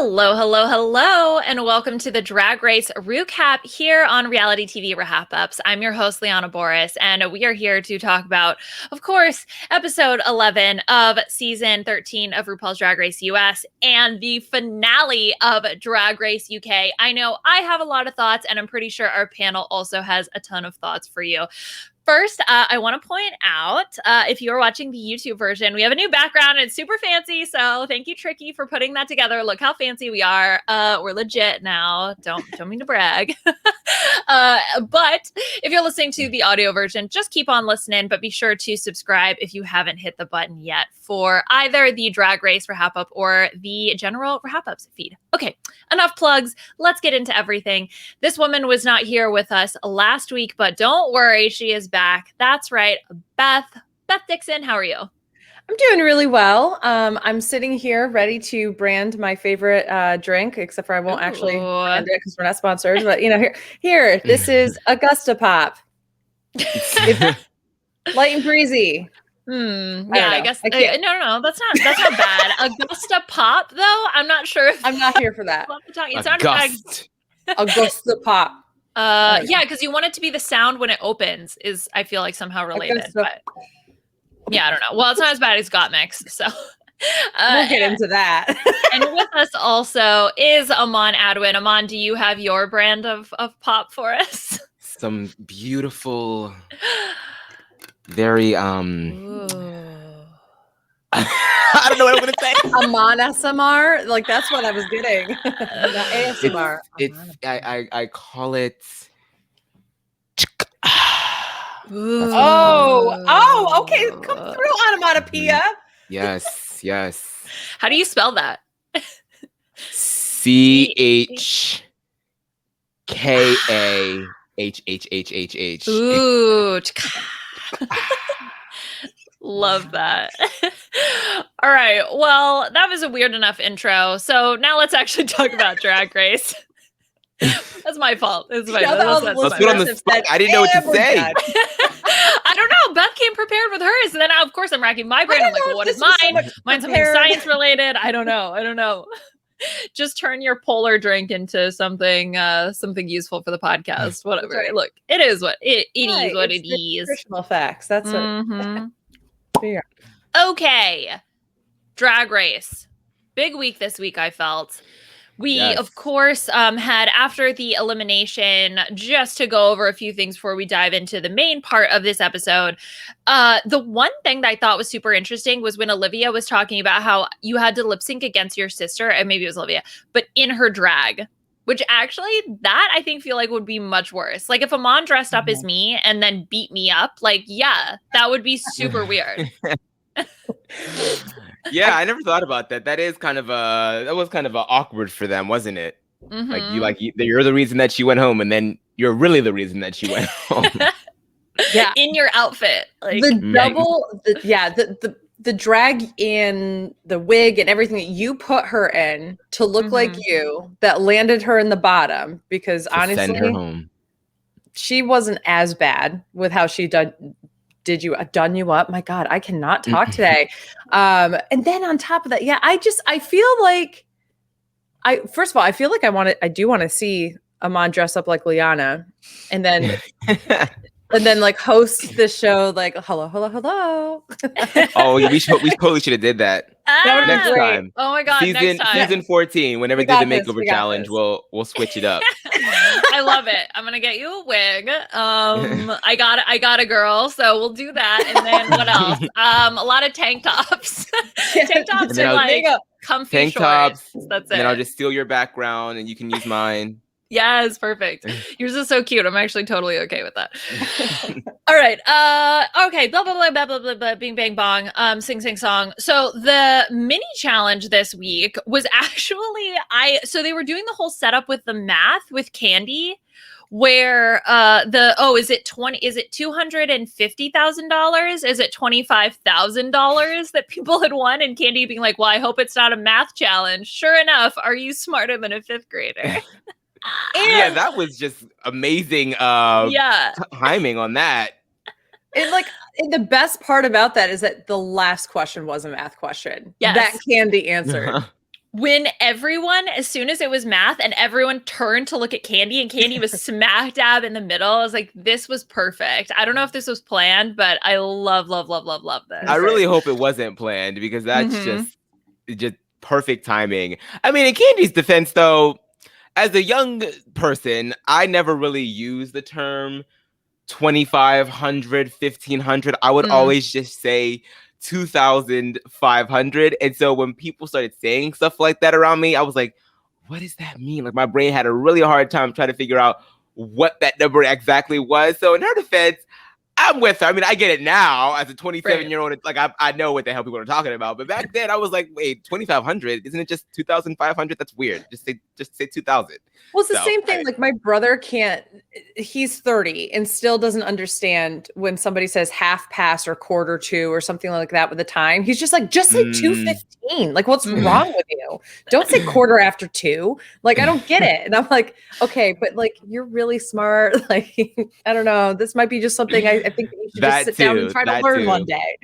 Hello, hello, hello, and welcome to the Drag Race RHAPup here on reality TV RHAPups. I'm your host, Liana Boraas, and we are here to talk about, of course, episode 11 of season 13 of RuPaul's Drag Race US and the finale of Drag Race UK. I know I have a lot of thoughts, and I'm pretty sure our panel also has a ton of thoughts for you. First, I want to point out, if you're watching the YouTube version, we have a new background. It's super fancy, so thank you, Tricky, for putting that together. Look how fancy we are. We're legit now. Don't mean to brag. But if you're listening to the audio version, just keep on listening, but be sure to subscribe if you haven't hit the button yet for either the Drag Race RHAPup or the general RHAPups feed. Okay, enough plugs. Let's get into everything. This woman was not here with us last week, but don't worry, she is back. That's right, Beth Dixon. How are you? I'm doing really well. I'm sitting here ready to brand my favorite drink, except for I won't actually brand it because we're not sponsored. But here, this is Augusta Pop. Light and breezy. I guess no, that's not bad. Augusta Pop, though. I'm not sure if I'm not here for that. It sounded like Augusta Pop. Yeah, because you want it to be the sound when it opens is, I feel like, somehow related. But yeah, I don't know. Well, it's not as bad as Got Mix, so we'll get into that. And with us also is Aman Adwin. Aman, do you have your brand of pop for us? Some beautiful, very I don't know what I'm gonna say. Aman SMR, like that's what I was getting. Not ASMR. I call it. Okay. Come through, onomatopoeia. Yes. How do you spell that? CHKAHHHH. Ooh. Love that. All right. Well, that was a weird enough intro. So now let's actually talk about Drag Race. That's my fault. Let's put on the spot. I didn't know what to say. I don't know. Beth came prepared with hers, and then of course I'm racking my brain. I'm like, well, what is mine? Mine's something science related. I don't know. Just turn your polar drink into something useful for the podcast. Whatever. Right. Look, it is what it is. What it is. Nutritional facts. That's what. Okay. Drag Race. Big week this week, I felt. We, of course, had, after the elimination, just to go over a few things before we dive into the main part of this episode, the one thing that I thought was super interesting was when Olivia was talking about how you had to lip sync against your sister, and maybe it was Olivia, but in her drag, which actually, that I think feel like would be much worse. Like if Aman dressed up as me and then beat me up, like, yeah, that would be super weird. Yeah, I never thought about that. That was kind of awkward for them, wasn't it? Mm-hmm. You're the reason that she went home, and then you're really the reason that she went home. Yeah, in your outfit, like the drag in the wig and everything that you put her in to look like you, that landed her in the bottom, because honestly, send her home. She wasn't as bad with how she done you up. My God, I cannot talk today. And then on top of that, I feel like first of all, I feel like I do want to see Aman dress up like Liana, and then like host the show like hello. Oh, we totally should have did that. Next time. Oh my God, next time. Season 14, whenever they do the makeover challenge, we'll switch it up. I love it. I'm gonna get you a wig. I got a girl, so we'll do that. And then what else? A lot of tank tops. Tank tops and like comfy tank shorts. Tops. That's it. And then I'll just steal your background, and you can use mine. Yes, perfect. Yours is so cute. I'm actually totally okay with that. All right. Okay. Blah, blah, blah, blah, blah, blah, blah, bing, bang, bong. Sing, sing, song. So the mini challenge this week was actually, so they were doing the whole setup with the math with KANDY, where is it $250,000? Is it $25,000 that people had won? And KANDY being like, well, I hope it's not a math challenge. Sure enough, are you smarter than a fifth grader? Yeah, that was just amazing timing on that. And the best part about that is that the last question was a math question. Yes. That KANDY answered. when everyone, as soon as it was math and everyone turned to look at KANDY and KANDY was smack dab in the middle, I was like, this was perfect. I don't know if this was planned, but I love this. I really hope it wasn't planned because that's just perfect timing. I mean, in KANDY's defense, though, as a young person, I never really used the term 2,500, 1,500. I would always just say 2,500. And so when people started saying stuff like that around me, I was like, what does that mean? Like, my brain had a really hard time trying to figure out what that number exactly was. So in her defense, I'm with her. I mean, I get it now as a 27-year-old. Like, I know what the hell people are talking about. But back then, I was like, wait, 2,500? Isn't it just 2,500? That's weird. Just say 2,000. Well, it's the same thing. Like, my brother he's 30 and still doesn't understand when somebody says half past or quarter to or something like that with the time. He's just like, just say 2:15. Like, what's wrong with you? Don't say quarter after 2. Like, I don't get it. And I'm like, okay, but like, you're really smart. Like, I don't know. This might be just something I think you should just sit down and try to learn one day.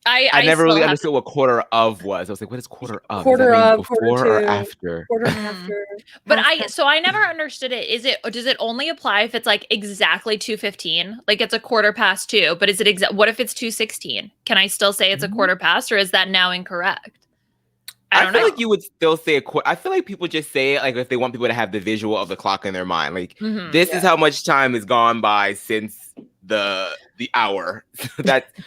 I never really understood what quarter of was. I was like, what is quarter of? Quarter of, before quarter or to, after? Quarter after. But I never understood it. Does it only apply if it's like exactly 2:15? Like it's a quarter past 2, but is it what if it's 2:16? Can I still say it's a quarter past, or is that now incorrect? I don't know. Feel like you would still say I feel like people just say it like if they want people to have the visual of the clock in their mind. Like this is how much time has gone by since the hour.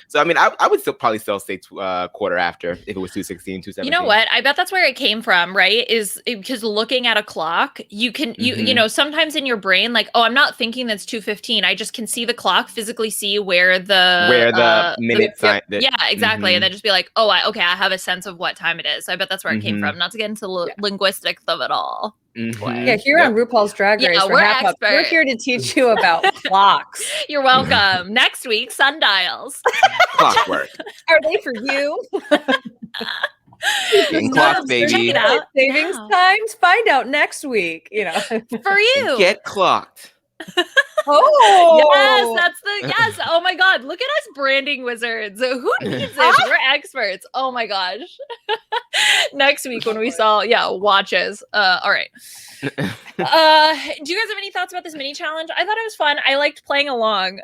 So I mean, I would probably still say quarter after if it was 2:16, 2:17. You know what? I bet that's where it came from, right? Is because looking at a clock, you can you know, sometimes in your brain, like, oh, I'm not thinking that's 2:15. I just can see the clock, physically see where the minute sign. Yeah, exactly. And then just be like, oh, I have a sense of what time it is. So I bet that's where it came from. Not to get into linguistics of it all. Yeah, here on RuPaul's Drag Race, we're experts. We're here to teach you about clocks. You're welcome. Next week, sundials. Clockwork. Are they for you? Clock, baby. Savings times. Find out next week. You know, for you. Get clocked. Yes. Oh my God. Look at us branding wizards. Who needs this? We're experts. Oh my gosh. Next week when we saw, watches. All right. Do you guys have any thoughts about this mini challenge? I thought it was fun. I liked playing along.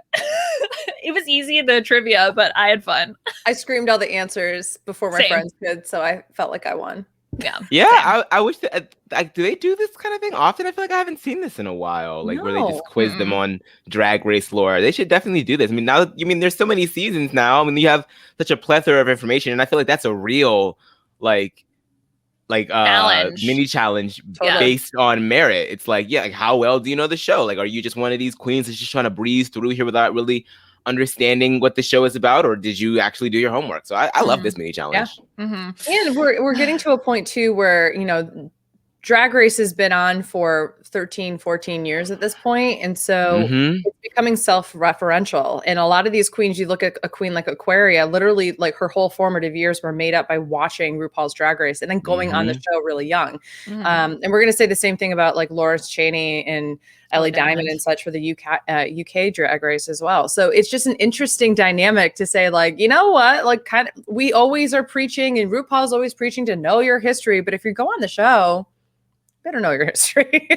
It was easy in the trivia, but I had fun. I screamed all the answers before my friends did, so I felt like I won. Yeah. I wish that do they do this kind of thing often? I feel like I haven't seen this in a while. Like where they just quiz them on Drag Race lore. They should definitely do this. I mean, there's so many seasons now. I mean, you have such a plethora of information, and I feel like that's a real challenge. Mini challenge based on merit. It's like, like how well do you know the show? Like, are you just one of these queens that's just trying to breeze through here without really understanding what the show is about, or did you actually do your homework? So I love this mini challenge. And we're getting to a point too where, you know, Drag Race has been on for 13, 14 years at this point. And so it's becoming self-referential. And a lot of these queens, you look at a queen like Aquaria, literally like her whole formative years were made up by watching RuPaul's Drag Race and then going on the show really young. And we're going to say the same thing about like Lawrence Chaney and Ellie Diamond and such for the UK Drag Race as well. So it's just an interesting dynamic to say, like, you know what, like kind of, we always are preaching and RuPaul's always preaching to know your history. But if you go on the show, better know your history.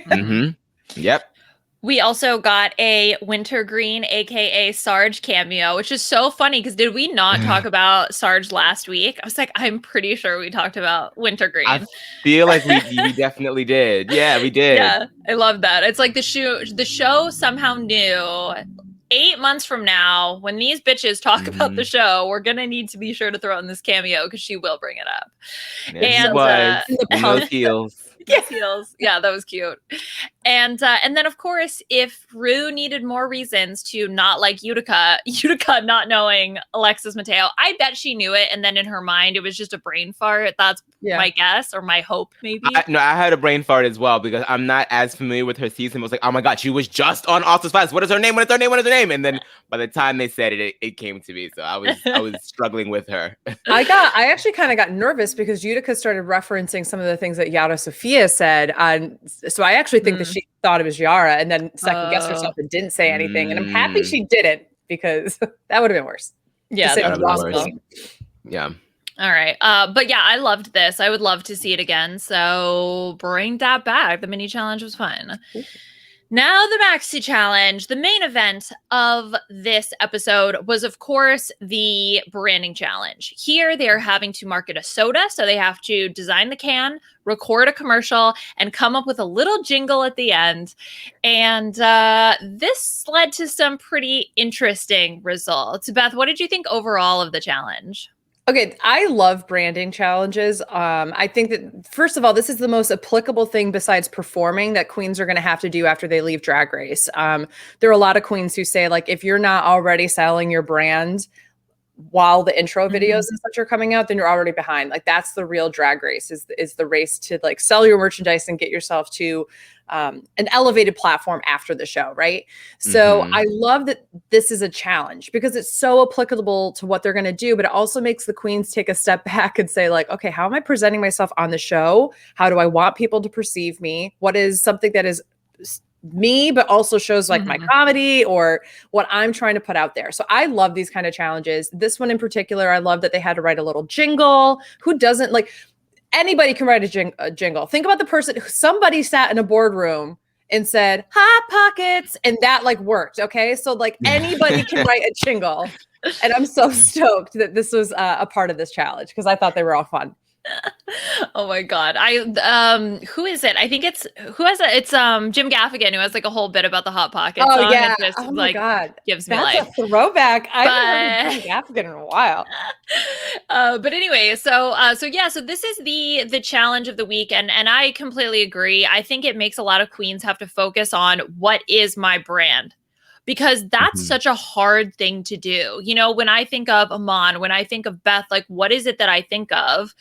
Yep. We also got a Wintergreen, aka Sarge cameo, which is so funny because did we not talk about Sarge last week? I was like, I'm pretty sure we talked about Wintergreen. I feel like we definitely did. Yeah, we did. Yeah, I love that. It's like the show somehow knew 8 months from now, when these bitches talk about the show, we're gonna need to be sure to throw in this cameo because she will bring it up. And those heels. Yes, heels. Yeah, that was cute. And then of course, if Ru needed more reasons to not like Utica not knowing Alexis Mateo, I bet she knew it. And then in her mind, it was just a brain fart. That's my guess or my hope, maybe. I had a brain fart as well because I'm not as familiar with her season. It was like, oh my God, she was just on All Stars 5. What is her name? What is her name? What is her name? And then by the time they said it, it came to me. So I was struggling with her. I actually kind of got nervous because Utica started referencing some of the things that Yara Sofia said. So I actually think that she thought it was Yara and then second guessed herself and didn't say anything. And I'm happy she didn't because that would have been worse. Yeah. That would have been worse. Yeah. All right. But yeah, I loved this. I would love to see it again. So bring that back. The mini challenge was fun. Now the maxi challenge. The main event of this episode was, of course, the branding challenge. Here they are having to market a soda, so they have to design the can, record a commercial, and come up with a little jingle at the end. And this led to some pretty interesting results. Beth, what did you think overall of the challenge? Okay, I love branding challenges. I think that, first of all, this is the most applicable thing besides performing that queens are going to have to do after they leave Drag Race. There are a lot of queens who say, like, if you're not already selling your brand while the intro videos and such are coming out, then you're already behind. Like, that's the real Drag Race, is the race to like sell your merchandise and get yourself to an elevated platform after the show, right? So I love that this is a challenge because it's so applicable to what they're going to do, but it also makes the queens take a step back and say, like, okay, how am I presenting myself on the show? How do I want people to perceive me? What is something that is me, but also shows like my comedy or what I'm trying to put out there. So I love these kind of challenges. This one in particular, I love that they had to write a little jingle. Who doesn't? Like, anybody can write a jingle. Think about the person, somebody sat in a boardroom and said, "Hot Pockets," and that like worked. Okay. So like anybody can write a jingle. And I'm so stoked that this was a part of this challenge because I thought they were all fun. Oh my God. Who is it? I think it's Jim Gaffigan who has like a whole bit about the Hot Pocket song. Yeah. It just, oh my God. Gives me That's life. a throwback. I haven't heard Jim Gaffigan in a while. But anyway, so this is the challenge of the week, and I completely agree. I think it makes a lot of queens have to focus on what is my brand. Because that's such a hard thing to do. You know, when I think of Aman, when I think of Beth, like, what is it that I think of?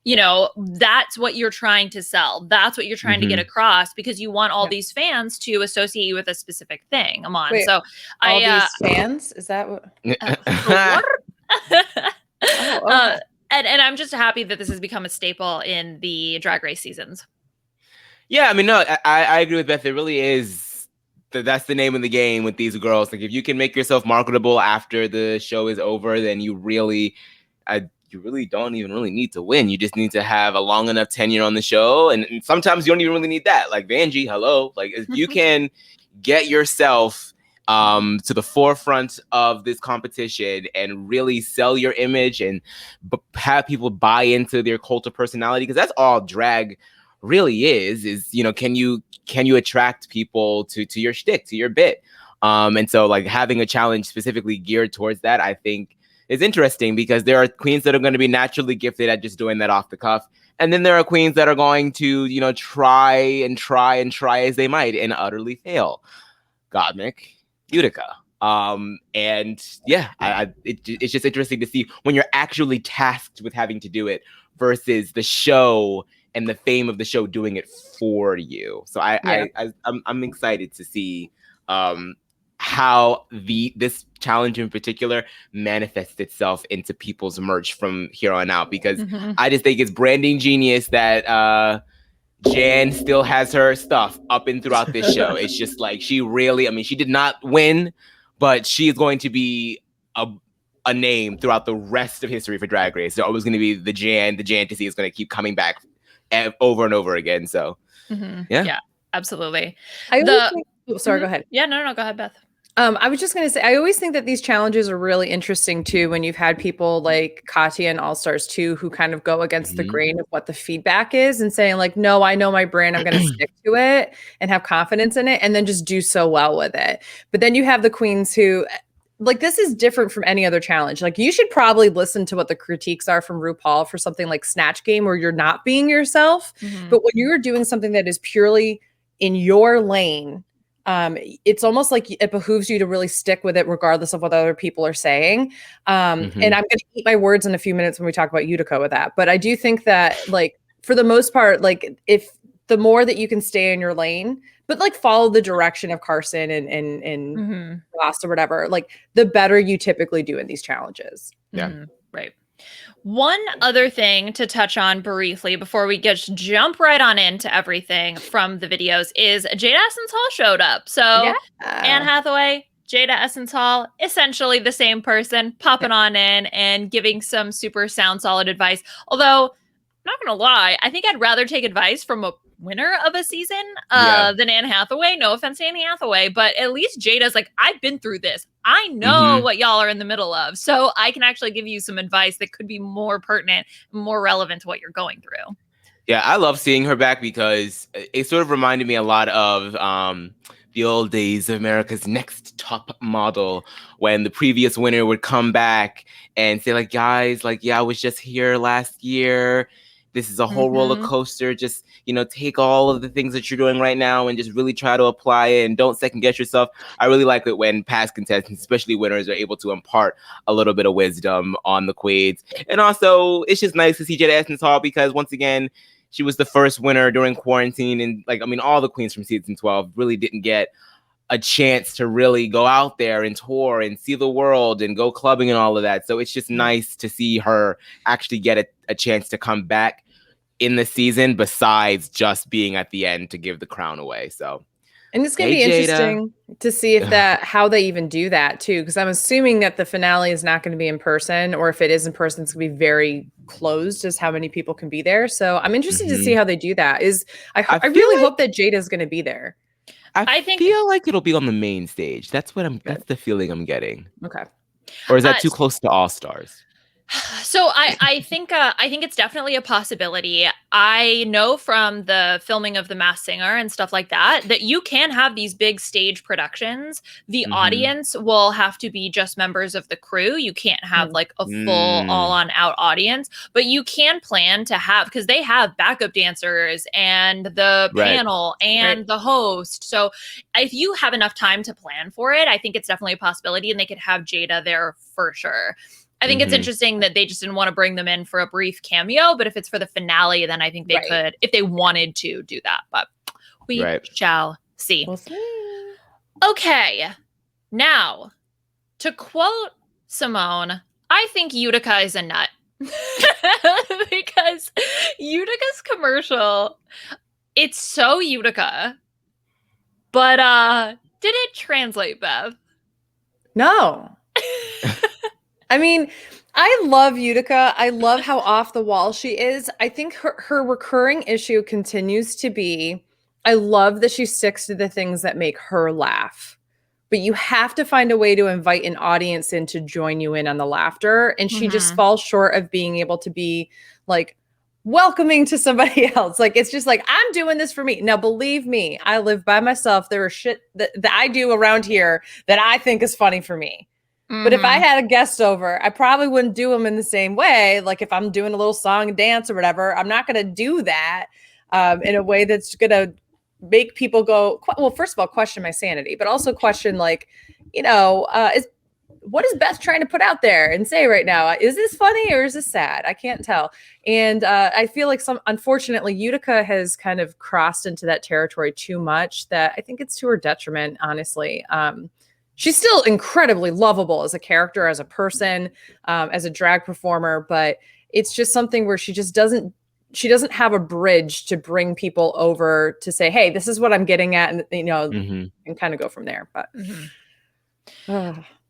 You know, that's what you're trying to sell. That's what you're trying to get across because you want all these fans to associate you with a specific thing, Aman. Wait, so all these fans? Is that what? Okay. And I'm just happy that this has become a staple in the Drag Race seasons. Yeah, I mean, no, I agree with Beth. It really is. That's the name of the game with these girls. Like, if you can make yourself marketable after the show is over, then you really don't even really need to win. You just need to have a long enough tenure on the show. And sometimes you don't even really need that. Like Vanjie, hello. Like, if you can get yourself to the forefront of this competition and really sell your image and have people buy into their cult of personality, because that's all drag really is, you know, can you attract people to your shtick, to your bit? And so like having a challenge specifically geared towards that, I think is interesting because there are queens that are going to be naturally gifted at just doing that off the cuff. And then there are queens that are going to, you know, try as they might and utterly fail. Gottmik, Utica. And yeah, it's just interesting to see when you're actually tasked with having to do it versus the show and the fame of the show doing it for you. So I'm excited to see how this challenge in particular manifests itself into people's merch from here on out, because I just think it's branding genius that Jan still has her stuff up and throughout this show. It's just like she did not win, but she is going to be a name throughout the rest of history for Drag Race. There's always going to be the Jan to see is going to keep coming back over and over again. So yeah, absolutely. Sorry, go ahead. Yeah, no, go ahead, Beth. I was just going to say, I always think that these challenges are really interesting too, when you've had people like Katya and All Stars 2 who kind of go against the grain of what the feedback is and saying like, no, I know my brand, I'm going to stick to it and have confidence in it and then just do so well with it. But then you have the queens who, like, this is different from any other challenge. Like, you should probably listen to what the critiques are from RuPaul for something like Snatch Game where you're not being yourself. But when you're doing something that is purely in your lane, it's almost like it behooves you to really stick with it regardless of what other people are saying. And I'm going to eat my words in a few minutes when we talk about Utica with that. But I do think that, like, for the most part, like, if the more that you can stay in your lane, but like follow the direction of Carson and Ross or whatever, like, the better you typically do in these challenges. Yeah. Right. One other thing to touch on briefly before we just jump right on into everything from the videos is Jade Essence Hall showed up. So Anne Hathaway, Jada Essence Hall, essentially the same person, popping on in and giving some super sound solid advice. Although, not gonna lie, I think I'd rather take advice from a winner of a season than Anne Hathaway. No offense to Anne Hathaway, but at least Jada's like, I've been through this. I know what y'all are in the middle of. So I can actually give you some advice that could be more pertinent, more relevant to what you're going through. Yeah, I love seeing her back because it sort of reminded me a lot of the old days of America's Next Top Model, when the previous winner would come back and say like, guys, like, yeah, I was just here last year. This is a whole roller coaster. Just, take all of the things that you're doing right now and just really try to apply it and don't second guess yourself. I really like it when past contestants, especially winners, are able to impart a little bit of wisdom on the queens. And also, it's just nice to see Jada Essence Hall because, once again, she was the first winner during quarantine. And all the queens from season 12 really didn't get a chance to really go out there and tour and see the world and go clubbing and all of that. So it's just nice to see her actually get a chance to come back in the season, besides just being at the end to give the crown away. So, and it's going to be interesting to see if how they even do that too. Cause I'm assuming that the finale is not going to be in person, or if it is in person, it's going to be very closed as how many people can be there. So I'm interested to see how they do that. I really hope that Jada's going to be there. I feel like it'll be on the main stage. That's the feeling I'm getting. Okay. Or is that too close to All Stars? So I think it's definitely a possibility. I know from the filming of The Masked Singer and stuff like that you can have these big stage productions. The audience will have to be just members of the crew. You can't have like a full all on out audience, but you can plan to have, because they have backup dancers and the panel and the host. So if you have enough time to plan for it, I think it's definitely a possibility, and they could have Jada there for sure. I think it's interesting that they just didn't want to bring them in for a brief cameo, but if it's for the finale, then I think they could, if they wanted to do that, but we shall see. We'll see. Okay. Now, to quote Simone, I think Utica is a nut. Because Utica's commercial, it's so Utica, but did it translate, Beth? No. I mean, I love Utica. I love how off the wall she is. I think her recurring issue continues to be, I love that she sticks to the things that make her laugh. But you have to find a way to invite an audience in to join you in on the laughter. And she just falls short of being able to be like welcoming to somebody else. Like, it's just like, I'm doing this for me. Now, believe me, I live by myself. There are shit that I do around here that I think is funny for me. But if I had a guest over, I probably wouldn't do them in the same way. Like if I'm doing a little song and dance or whatever, I'm not going to do that in a way that's going to make people go, well, first of all, question my sanity, but also question like, what is Beth trying to put out there and say right now? Is this funny or is this sad? I can't tell. And I feel like unfortunately, Utica has kind of crossed into that territory too much that I think it's to her detriment, honestly. She's still incredibly lovable as a character, as a person, as a drag performer, but it's just something where she doesn't have a bridge to bring people over to say, hey, this is what I'm getting at, and and kind of go from there. But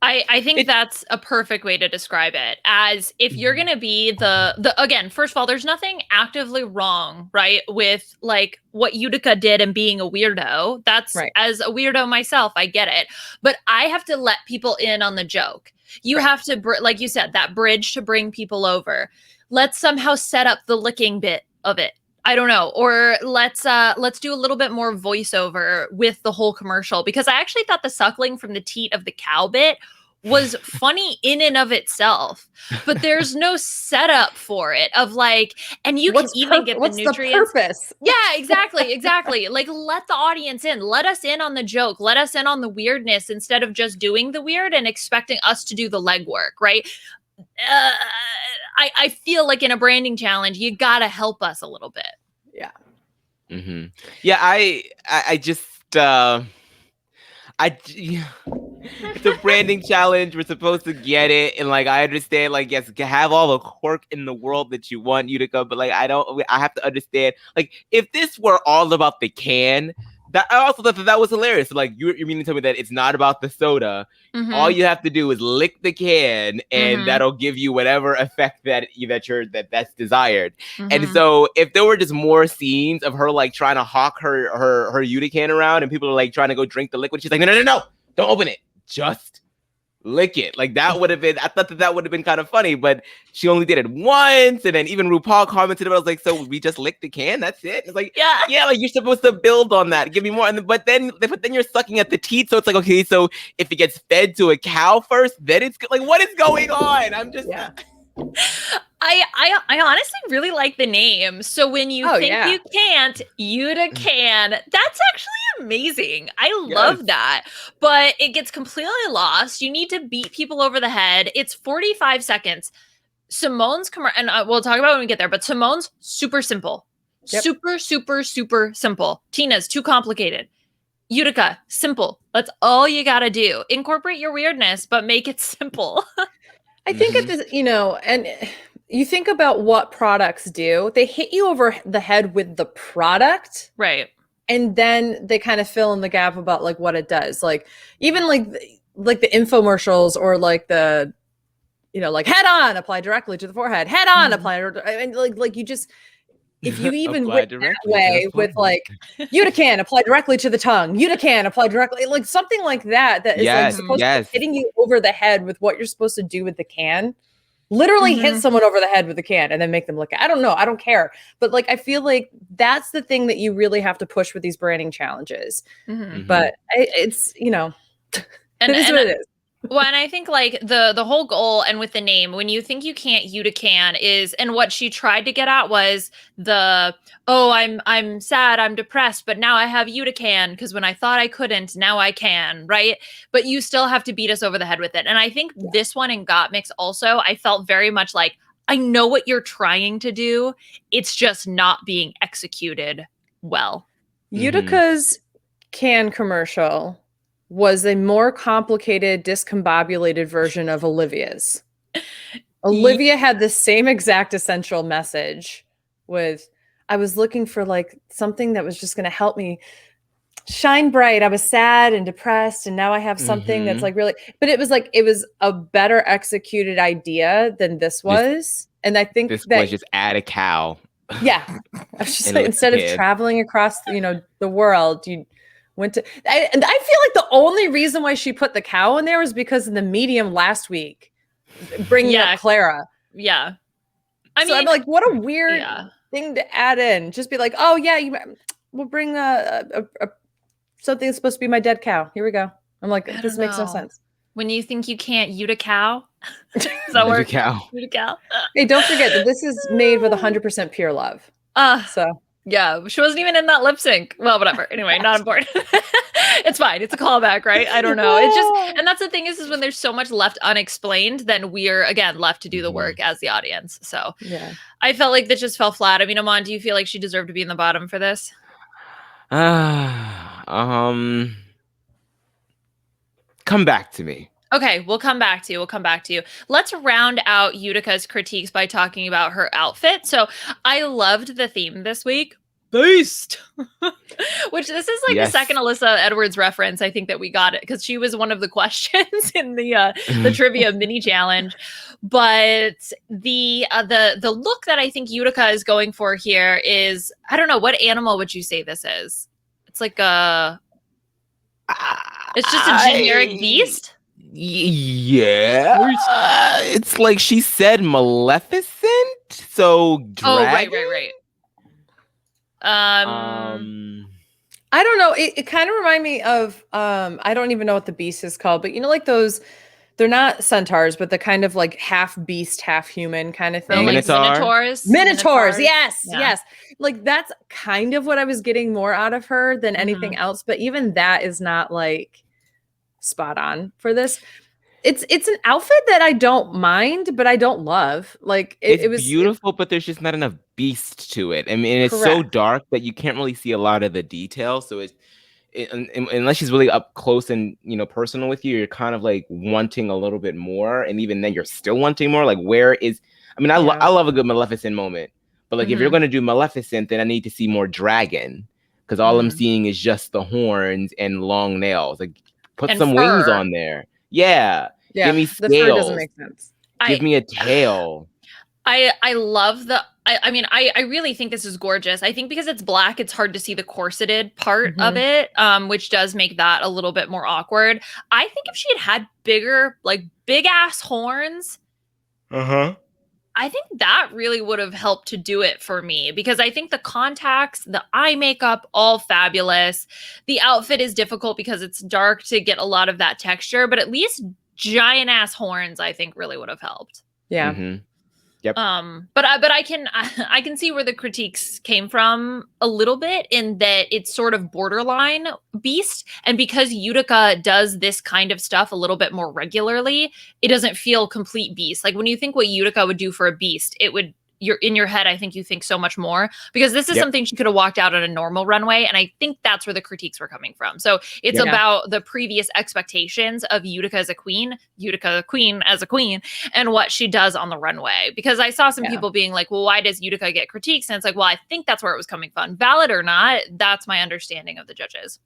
I think that's a perfect way to describe it, as if you're going to be the again, first of all, there's nothing actively wrong, right, with like what Utica did and being a weirdo. That's as a weirdo myself, I get it. But I have to let people in on the joke. You have to, like you said, that bridge to bring people over. Let's somehow set up the licking bit of it. I don't know. Or let's do a little bit more voiceover with the whole commercial, because I actually thought the suckling from the teat of the cow bit was funny in and of itself, but there's no setup for it of like, and you can even get the nutrients. The purpose? Yeah, exactly. Like, let the audience in, let us in on the joke, let us in on the weirdness, instead of just doing the weird and expecting us to do the legwork, right? I feel like in a branding challenge, you gotta help us a little bit. Yeah. Yeah, I just it's a branding challenge. We're supposed to get it, and like I understand, like yes, have all the quirk in the world that you want, Utica, but like I have to understand, like if this were all about the can, That I also thought that was hilarious. Like you mean to tell me that it's not about the soda. Mhm. All you have to do is lick the can, and Mhm. that'll give you whatever effect that's desired. And Mhm. so, if there were just more scenes of her like trying to hawk her UTICAN around, and people are like trying to go drink the liquid, she's like, no, don't open it, just lick it. Like that would have been. I thought that would have been kind of funny, but she only did it once, and then even RuPaul commented about it. I was like, so we just licked the can? That's it? It's like, yeah, like you're supposed to build on that. Give me more. But then you're sucking at the teat, so it's like, okay, so if it gets fed to a cow first, then it's like, what is going on? I'm just. Yeah. I honestly really like the name. So when you think you can't, UTICAN, that's actually amazing. I love that. But it gets completely lost. You need to beat people over the head. It's 45 seconds. Synone's and we'll talk about it when we get there, but Synone's super simple. Yep. Super, super, super simple. Tina's too complicated. UTICA, simple. That's all you got to do. Incorporate your weirdness, but make it simple. I think at this, and you think about what products do. They hit you over the head with the product. Right. And then they kind of fill in the gap about like what it does. Like even like the infomercials or like the, like head on, apply directly to the forehead, head on, apply. And like you just, if you even went that way with like UTICAN, apply directly to the tongue, UTICAN, apply directly, like something like that, that is like supposed to be hitting you over the head with what you're supposed to do with the can. Literally hit someone over the head with the can and then make them look. I don't know. I don't care. But like, I feel like that's the thing that you really have to push with these branding challenges. But it's, it is what it is. Well, and I think like the whole goal and with the name, when you think you can't, UTICAN is, and what she tried to get at was I'm sad, I'm depressed, but now I have UTICAN because when I thought I couldn't, now I can, right? But you still have to beat us over the head with it. And I think this one in Gottmix also, I felt very much like, I know what you're trying to do. It's just not being executed well. Utica's can commercial was a more complicated, discombobulated version of Olivia's. Olivia had the same exact essential message with, I was looking for like something that was just going to help me shine bright. I was sad and depressed, and now I have something that's like really, but it was a better executed idea than this was. And I think this that was just add a cow. Yeah. I was just like, instead of traveling across, the world, you went to, and I feel like the only reason why she put the cow in there was because in the medium last week, bringing up Clara. Yeah. I mean, I'm like, what a weird thing to add in. Just be like, oh yeah, we'll bring something that's supposed to be my dead cow. Here we go. I'm like, this makes no sense. When you think you can't, UTICA. Does that work? UTICA. Hey, don't forget that this is made with 100% pure love. So. Yeah, she wasn't even in that lip sync. Well, whatever. Anyway, not important. It's fine. It's a callback, right? I don't know. It's just, and that's the thing is when there's so much left unexplained, then we're again left to do the work as the audience. So yeah, I felt like that just fell flat. I mean, Aman, do you feel like she deserved to be in the bottom for this? Come back to me. Okay, we'll come back to you. Let's round out UTICA's critiques by talking about her outfit. So I loved the theme this week. Beast. Which this is like the second Alyssa Edwards reference, I think, that we got it, because she was one of the questions in the trivia mini challenge. But the look that I think UTICA is going for here is, I don't know, what animal would you say this is? It's like it's just a generic beast. Yeah, it's like she said Maleficent, so dragon? Right. I don't know. It kind of reminded me of I don't even know what the beast is called, but like those, they're not centaurs, but the kind of like half beast, half human kind of thing. Minotaurs. Yes. Like that's kind of what I was getting more out of her than anything else. But even that is not like spot on for this. It's an outfit that I don't mind, but I don't love. Like it was beautiful, but there's just not enough beast to it. I mean, it's so dark that you can't really see a lot of the details. So unless she's really up close and personal with you, you're kind of like wanting a little bit more, and even then, you're still wanting more. Like, where is? I mean, I love a good Maleficent moment, but like if you're gonna do Maleficent, then I need to see more dragon. because all I'm seeing is just the horns and long nails. Like, put And some fur. wings on there. Yeah. Yeah, Give me the fur doesn't scales. make sense. Give me a tail. I love the I mean I really think this is gorgeous. I think because it's black, it's hard to see the corseted part of it, which does make that a little bit more awkward. I think if she had bigger, like big ass horns, I think that really would have helped to do it for me, because I think the contacts, the eye makeup, all fabulous. The outfit is difficult because it's dark to get a lot of that texture, but at least giant ass horns I think really would have helped. Yeah. Yep. But I can see where the critiques came from a little bit, in that it's sort of borderline beast, and because Utica does this kind of stuff a little bit more regularly, it doesn't feel complete beast. Like when you think what Utica would do for a beast, it would, you're in your head, I think you think so much more, because this is something she could have walked out on a normal runway, and I think that's where the critiques were coming from. So it's about the previous expectations of Utica as a queen, and what she does on the runway. Because I saw some people being like, well, why does Utica get critiques? And it's like, well, I think that's where it was coming from. Valid or not, that's my understanding of the judges.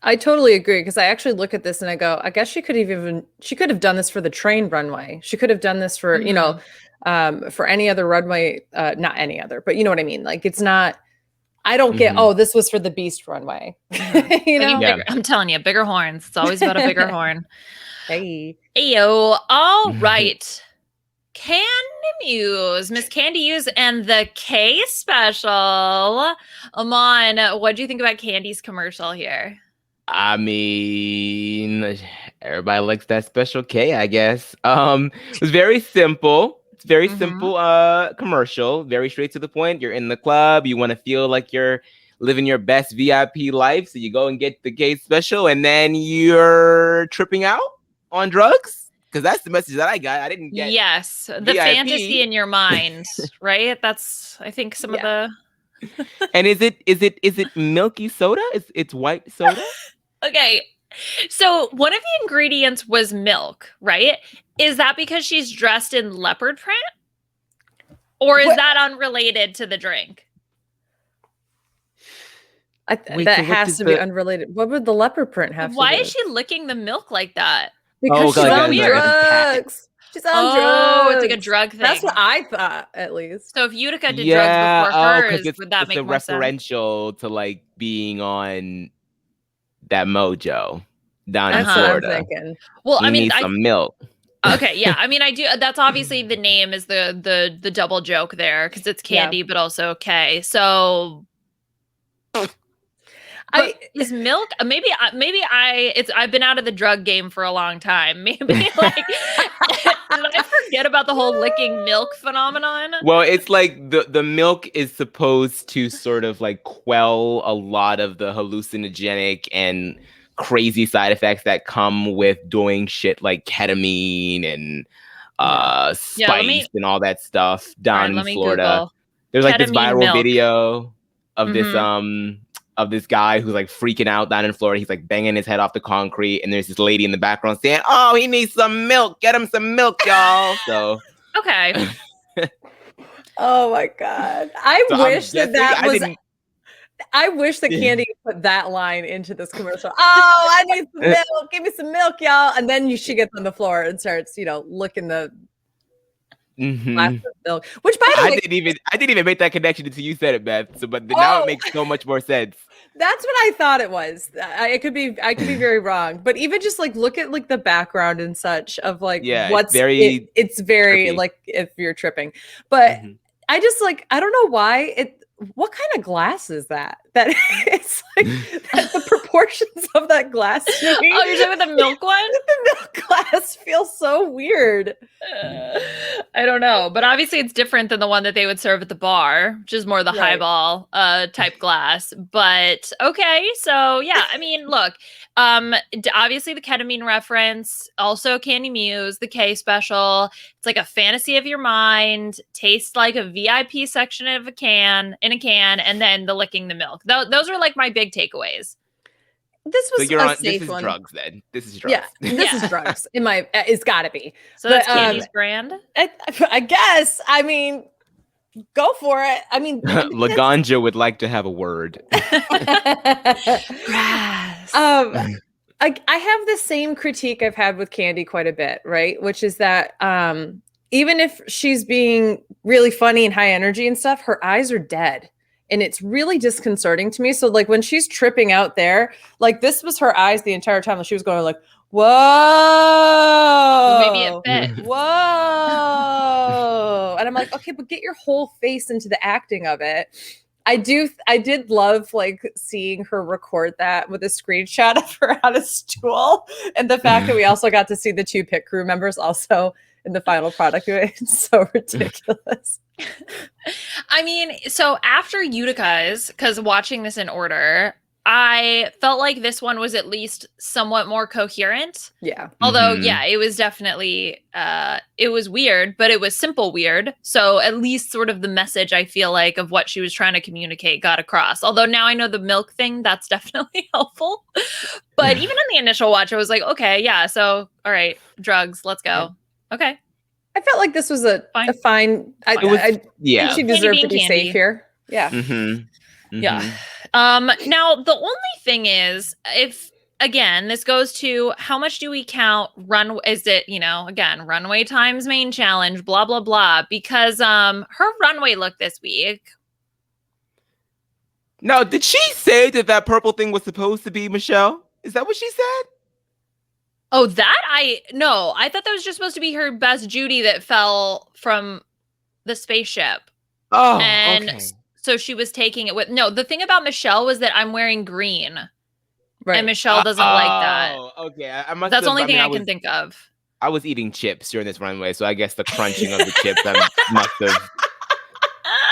I totally agree, because I actually look at this and I go, I guess she could have done this for the train runway. She could have done this for, you know, for any other runway, not any other, but you know what I mean? Like, it's not, I don't get, oh, this was for the beast runway. You know? Bigger, I'm telling you, bigger horns. It's always about a bigger horn. Hey. Ayo. All right. KANDY MUSE, Miss KANDY MUSE, and the K special. Aman, what do you think about KANDY's commercial here? I mean, everybody likes that special K, I guess. It was very simple. It's very simple commercial, very straight to the point. You're in the club, you want to feel like you're living your best VIP life, so you go and get the K special, and then you're tripping out on drugs, because that's the message that I got. I didn't get the VIP. fantasy in your mind, right? That's, I think, some of the. And is it milky soda? It's white soda? Okay. So one of the ingredients was milk, right? Is that because she's dressed in leopard print? Or is that unrelated to the drink? That has to be unrelated. What would the leopard print have to do? Why is she licking the milk like that? Because she's on drugs. She's on drugs. It's like a drug thing. That's what I thought, at least. So if Utica did drugs before hers, would that make more sense? It's a referential to like being on that mojo down in Florida. What I'm thinking. Well, I mean, some milk. Okay, yeah. I mean, I do. That's obviously the name is the double joke there, because it's KANDY, but also K. So. Is milk I've been out of the drug game for a long time. Maybe like did I forget about the whole licking milk phenomenon? Well, it's like the milk is supposed to sort of like quell a lot of the hallucinogenic and crazy side effects that come with doing shit like ketamine and spice and all that stuff down in Florida. Google. There's like this viral video of this guy who's like freaking out down in Florida. He's like banging his head off the concrete, and there's this lady in the background saying, "Oh, he needs some milk. Get him some milk, y'all." So okay. Oh my God. I wish that KANDY put that line into this commercial. Oh, I need some milk. Give me some milk, y'all. And then she gets on the floor and starts, licking the glass of milk. Which, by the way, I didn't even make that connection until you said it, Beth. So, but now it makes so much more sense. That's what I thought it was. I could be very wrong, but even just like look at like the background and such of like what's it's very trippy. Like if you're tripping, but I just like I don't know why what kind of glass is that? That it's like the proportions of that glass. Oh, you're talking about the milk one? The milk glass feels so weird. I don't know, but obviously it's different than the one that they would serve at the bar, which is more the highball type glass. But okay, so yeah, I mean, look, obviously the ketamine reference, also KANDY MUSE, the K special. It's like a fantasy of your mind, tastes like a VIP section of a can, and then the licking the milk. Those are like my big takeaways. This was a safe this is one. Drugs then. This is drugs. Yeah, this is drugs. It's got to be. So that's KANDY's brand? I guess. I mean, go for it. I mean, Laganja would like to have a word. Grass. I have the same critique I've had with KANDY quite a bit, right? Which is that even if she's being really funny and high energy and stuff, her eyes are dead. And it's really disconcerting to me. So like when she's tripping out there, like this was her eyes the entire time. She was going like, whoa. Well, maybe it fit. Whoa. And I'm like, okay, but get your whole face into the acting of it. I did love like seeing her record that with a screenshot of her on a stool. And the fact that we also got to see the 2 pit crew members also in the final product. It's so ridiculous. I mean, so after UTICA's, because watching this in order, I felt like this one was at least somewhat more coherent. Yeah. Although, yeah, it was definitely, it was weird, but it was simple weird. So at least sort of the message, I feel like, of what she was trying to communicate got across. Although now I know the milk thing, that's definitely helpful. But even in the initial watch, I was like, okay, yeah, so, all right, drugs, let's go. Yeah. Okay. I felt like this was a fine. I think she deserved to be safe here. Yeah. Yeah. Now the only thing is, if again, this goes to how much do we count runway? Is it, again, runway times main challenge, blah, blah, blah, because her runway look this week. No, did she say that purple thing was supposed to be Michelle? Is that what she said? Oh, I thought that was just supposed to be her best Judy that fell from the spaceship. Oh, and okay. So she was taking it with, no, the thing about Michelle was that I'm wearing green. Right. And Michelle doesn't like that. Oh, okay. That's the only thing I can think of. I was eating chips during this runway, so I guess the crunching of the chips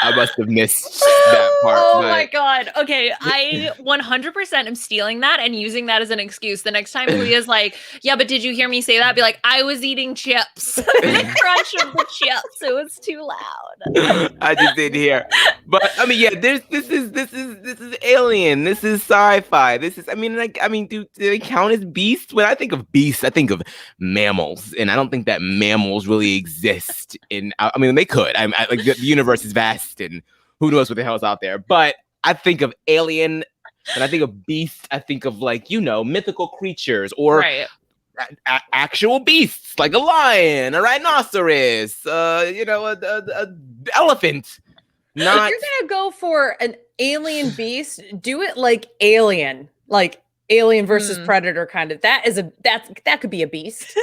I must have missed that part. Oh my God. Okay. I 100% am stealing that and using that as an excuse. The next time Leah's like, yeah, but did you hear me say that? Be like, I was eating chips. The crunch of the chips. It was too loud. I just didn't hear. But I mean, yeah, this is alien. This is sci-fi. Do they count as beasts? When I think of beasts, I think of mammals. And I don't think that mammals really exist they could. Like the universe is vast. And who knows what the hell's out there. But I think of alien, and I think of beast. I think of mythical creatures or actual beasts like a lion, a rhinoceros, a elephant. Not... If you're gonna go for an alien beast, do it like Alien, like Alien versus Predator kind of. That could be a beast.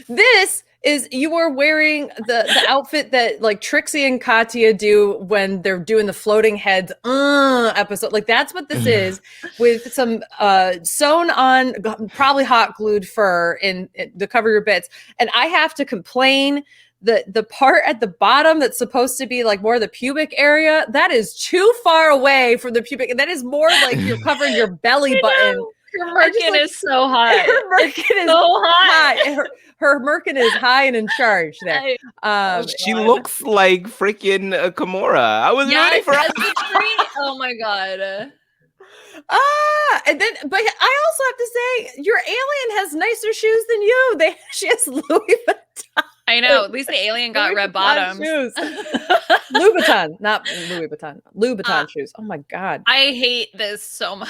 This is, you are wearing the outfit that like Trixie and Katya do when they're doing the floating heads episode. Like that's what this is, with some sewn on, probably hot glued fur in to cover your bits. And I have to complain that the part at the bottom that's supposed to be like more the pubic area, that is too far away from the pubic. And that is more like you're covering your belly button. Her merkin is so high. Her merkin is so high. Her merkin is high and in charge there. She looks like freaking Kimura. I was ready for her. Oh my God. But I also have to say, your alien has nicer shoes than you. She has Louis Vuitton. I know. At least the alien got red bottoms. Shoes. Louboutin, not Louis Vuitton. Louboutin shoes. Oh my God. I hate this so much.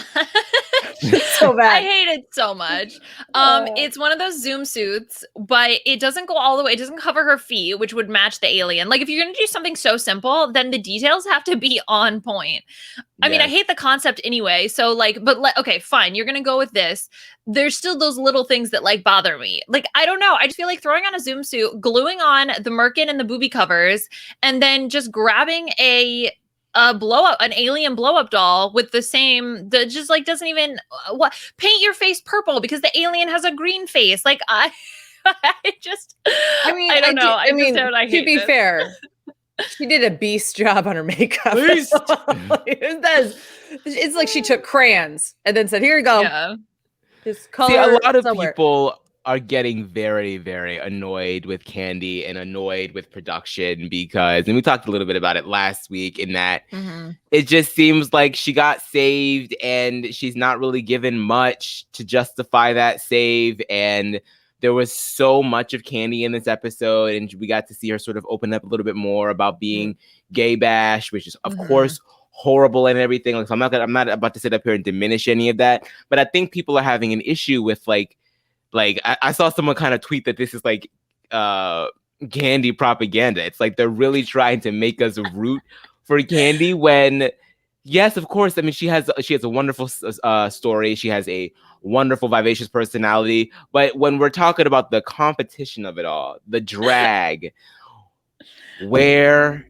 So bad. I hate it so much. It's one of those Zoom suits, but it doesn't go all the way. It doesn't cover her feet, which would match the alien. Like if you're going to do something so simple, then the details have to be on point. I mean, I hate the concept anyway. So okay, fine. You're going to go with this. There's still those little things that like bother me. Like, I don't know. I just feel like throwing on a Zoom suit, gluing on the merkin and the booby covers, and then just grabbing an alien blow up doll with the same, that just like doesn't even paint your face purple because the alien has a green face. Like I don't know. I to be fair, she did a beast job on her makeup. It's like she took crayons and then said, here you go. Yeah. Just color. See, a lot of somewhere. people are getting very, very annoyed with KANDY and annoyed with production because, and we talked a little bit about it last week, in that it just seems like she got saved and she's not really given much to justify that save. And There was so much of KANDY in this episode, and we got to see her sort of open up a little bit more about being gay bashed, which is of course horrible and everything. Like, so I'm not about to sit up here and diminish any of that, but I think people are having an issue with like I saw someone kind of tweet that this is like KANDY propaganda. It's like they're really trying to make us root for KANDY when, yes, of course. I mean, she has a wonderful story. She has a wonderful, vivacious personality. But when we're talking about the competition of it all, the drag, where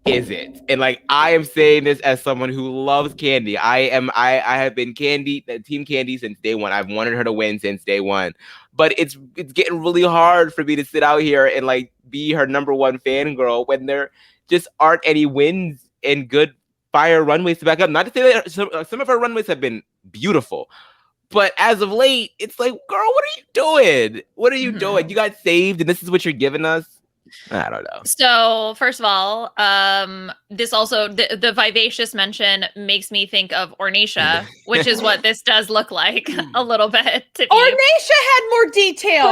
is it? And like, I am saying this as someone who loves KANDY. I have been Team KANDY since day one. I've wanted her to win since day one. But it's getting really hard for me to sit out here and like be her number one fangirl when there just aren't any wins and good fire runways to back up. Not to say that some of her runways have been beautiful, but as of late, it's like, girl, what are you doing? What are you doing? You got saved, and this is what you're giving us? I don't know. So first of all, this also the vivacious mention makes me think of Ornacia, which is what this does look like a little bit. Ornacia had more detail.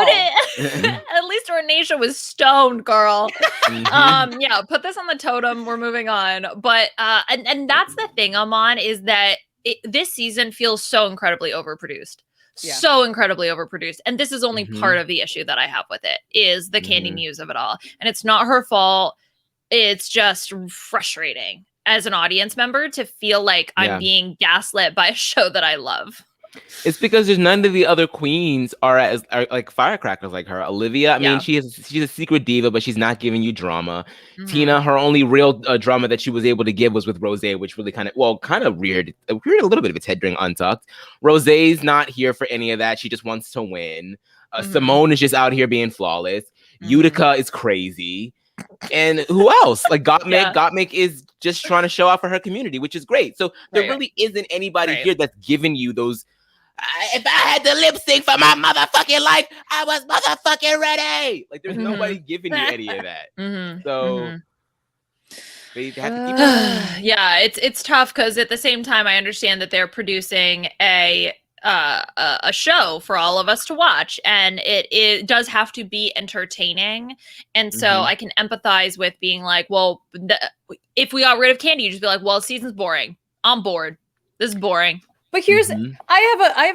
At least Ornacia was stoned, girl. Yeah, put this on the totem. We're moving on. But and that's the thing I'm on, is that this season feels so incredibly overproduced. So incredibly overproduced. And this is only part of the issue that I have with it, is the KANDY Muse of it all. And it's not her fault. It's just frustrating as an audience member to feel like I'm being gaslit by a show that I love. It's because there's none of the other queens are like firecrackers like her. Olivia, I mean, she's a secret diva, but she's not giving you drama. Tina, her only real drama that she was able to give was with Rose, which really kind of reared a little bit of its head during Untucked. Rose's not here for any of that. She just wants to win. Simone is just out here being flawless. Utica is crazy. And who else? Like Gottmik is just trying to show off for her community, which is great. So there really isn't anybody here that's giving you those. If I had to lip sync for my motherfucking life, I was motherfucking ready. Like, there's nobody giving you any of that. So they have to keep yeah, it's tough because at the same time, I understand that they're producing a show for all of us to watch, and it does have to be entertaining. And so I can empathize with being like, well, if we got rid of KANDY, you just be like, well, season's boring. I'm bored. This is boring. But here's I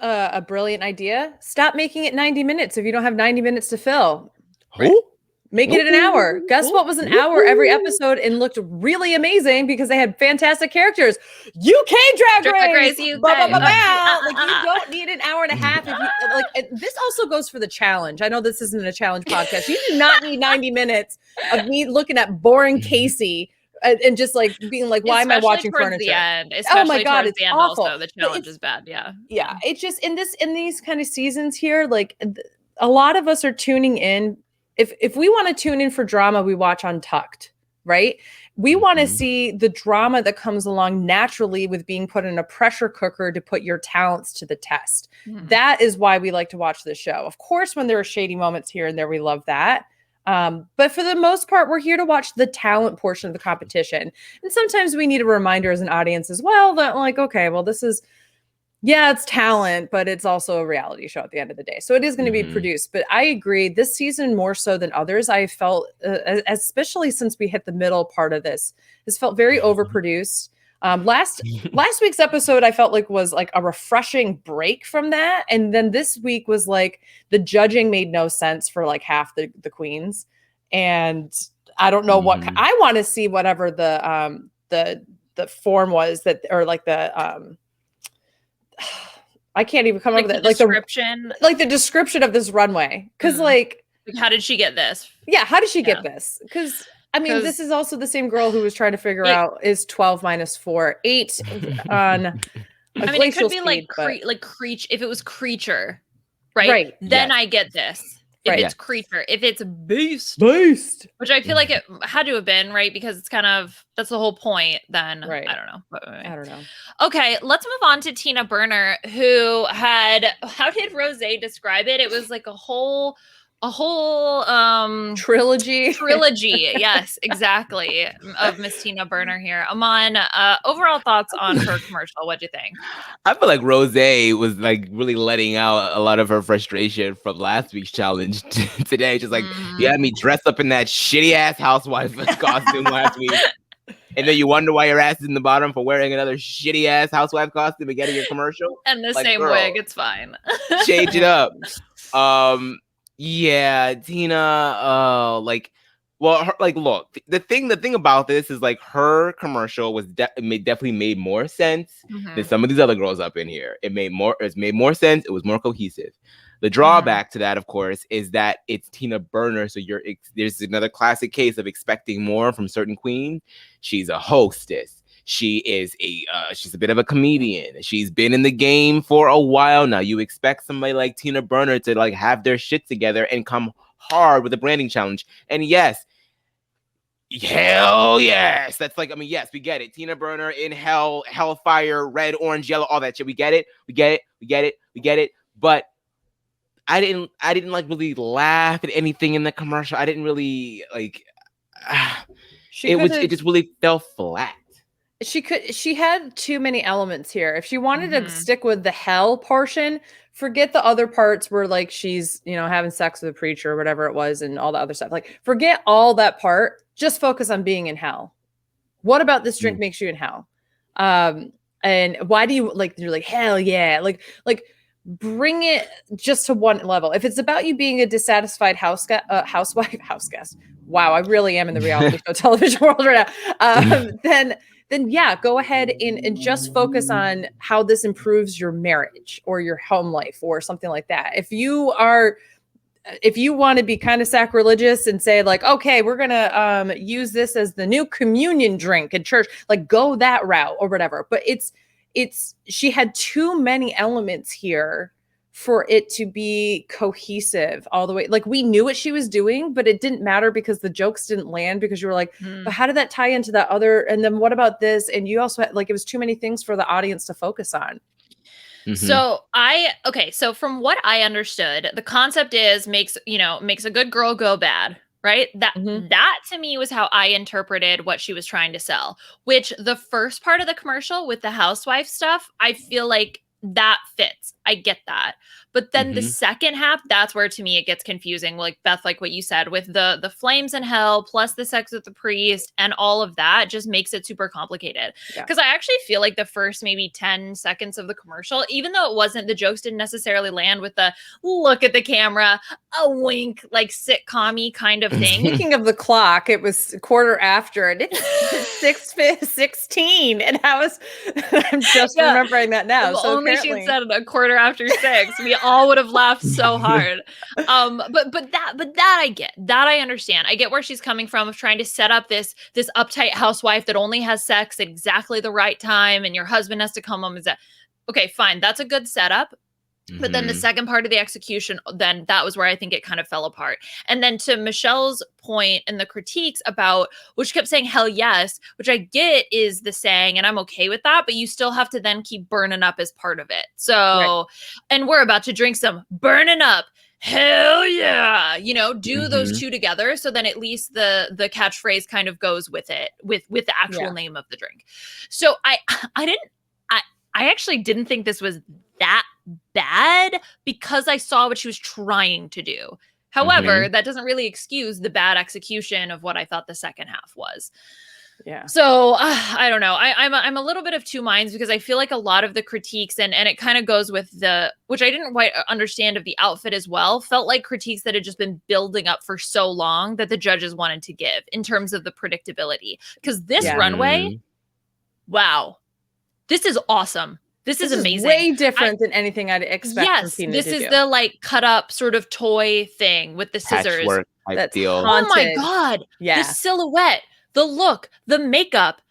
have a brilliant idea. Stop making it 90 minutes if you don't have 90 minutes to fill. Make it an hour. Guess what was an hour every episode and looked really amazing because they had fantastic characters. UK Drag Race. Like, you don't need an hour and a half. If you, like, this also goes for the challenge. I know this isn't a challenge podcast. You do not need 90 minutes of me looking at boring Casey and just like being like, why am I watching furniture? The end, oh my god, it's awful. Also, the challenge is bad. Yeah. It's just in these kind of seasons here, like a lot of us are tuning in. If we want to tune in for drama, we watch Untucked, right? We want to see the drama that comes along naturally with being put in a pressure cooker to put your talents to the test. That is why we like to watch this show. Of course, when there are shady moments here and there, we love that. But for the most part, we're here to watch the talent portion of the competition. And sometimes we need a reminder as an audience as well that, like, okay, well, this is, it's talent, but it's also a reality show at the end of the day. So it is going to be produced. But I agree, this season more so than others, I felt, especially since we hit the middle part of this felt very overproduced. Last week's episode, I felt like was like a refreshing break from that. And then this week was like the judging made no sense for like half the queens. And I don't know what I want to see whatever the form was that, or like the I can't even come up with it. Like the description of this runway. Cause like how did she get this? Yeah. How did she get this? Cause I mean, this is also the same girl who was trying to figure out is 12 minus 4, 8 on a it could be speed, like creature. If it was creature, right? Then I get this. If it's creature, if it's beast, which I feel like it had to have been, right? Because it's kind of, that's the whole point then. Right. I don't know. I don't know. Okay, let's move on to Tina Burner, who had, how did Rose describe it? It was like a whole a whole trilogy. Yes, exactly, of Miss Tina Burner here. Aman, overall thoughts on her commercial? What'd you think? I feel like Rosé was like really letting out a lot of her frustration from last week's challenge today. Just like, you had me dressed up in that shitty ass housewife costume last week. And then you wonder why your ass is in the bottom for wearing another shitty ass housewife costume and getting a commercial. And the like, same girl, wig, it's fine. Change it up. Yeah, Tina, like, well, like, look, the thing about this is like her commercial was definitely made more sense than some of these other girls up in here. It made more sense. It was more cohesive. The drawback to that, of course, is that it's Tina Burner. So there's another classic case of expecting more from certain queens. She's a hostess. She's a bit of a comedian. She's been in the game for a while now. You expect somebody like Tina Burner to like have their shit together and come hard with a branding challenge. And yes, hell yes. That's like, I mean, yes, we get it. Tina Burner in hell, hellfire, red, orange, yellow, all that shit. We get it. But I didn't like really laugh at anything in the commercial. I didn't really like. It just really fell flat. She had too many elements here. If she wanted to stick with the hell portion, forget the other parts where like she's, having sex with a preacher or whatever it was and all the other stuff. Like forget all that part. Just focus on being in hell. What about this drink makes you in hell? And why do you like, you're like, hell yeah. Like bring it just to one level. If it's about you being a dissatisfied house guest. Wow, I really am in the reality show television world right now. Then yeah, go ahead and just focus on how this improves your marriage or your home life or something like that. If you want to be kind of sacrilegious and say like, okay, we're going to use this as the new communion drink in church, like go that route or whatever. But she had too many elements here for it to be cohesive all the way. Like we knew what she was doing, but it didn't matter because the jokes didn't land because you were like, but how did that tie into that other? And then what about this? And you also had, like, it was too many things for the audience to focus on. So so from what I understood, the concept is makes a good girl go bad, right? That to me was how I interpreted what she was trying to sell, which the first part of the commercial with the housewife stuff, I feel like that fits. I get that. But then the second half, that's where to me it gets confusing. Like Beth, like what you said with the flames in hell plus the sex with the priest and all of that just makes it super complicated. Because I actually feel like the first maybe 10 seconds of the commercial, even though the jokes didn't necessarily land with the look at the camera, a wink, like sitcom-y kind of thing. Speaking of the clock, it was quarter after and it's 6:16 and I'm just remembering that now. Well, so only she had said it a quarter after 6. We all would have laughed so hard. But that I get. That I understand. I get where she's coming from of trying to set up this uptight housewife that only has sex at exactly the right time and your husband has to come home. Okay, fine. That's a good setup. But then the second part of the execution, then that was where I think it kind of fell apart. And then to Michelle's point and the critiques about, which kept saying, hell yes, which I get is the saying, and I'm okay with that, but you still have to then keep burning up as part of it. So, and we're about to drink some burning up. Hell yeah. Do those two together. So then at least the catchphrase kind of goes with it, with the actual name of the drink. So I actually didn't think this was that bad because I saw what she was trying to do. However, that doesn't really excuse the bad execution of what I thought the second half was. Yeah. So I don't know. I'm a little bit of two minds because I feel like a lot of the critiques and it kind of goes with which I didn't quite understand of the outfit as well, felt like critiques that had just been building up for so long that the judges wanted to give in terms of the predictability. Because this runway, wow, this is awesome. This is amazing. Way different than anything I'd expect. Yes, this is the like cut up sort of toy thing with the scissors. That's deal. Oh my god! Yeah, the silhouette, the look, the makeup,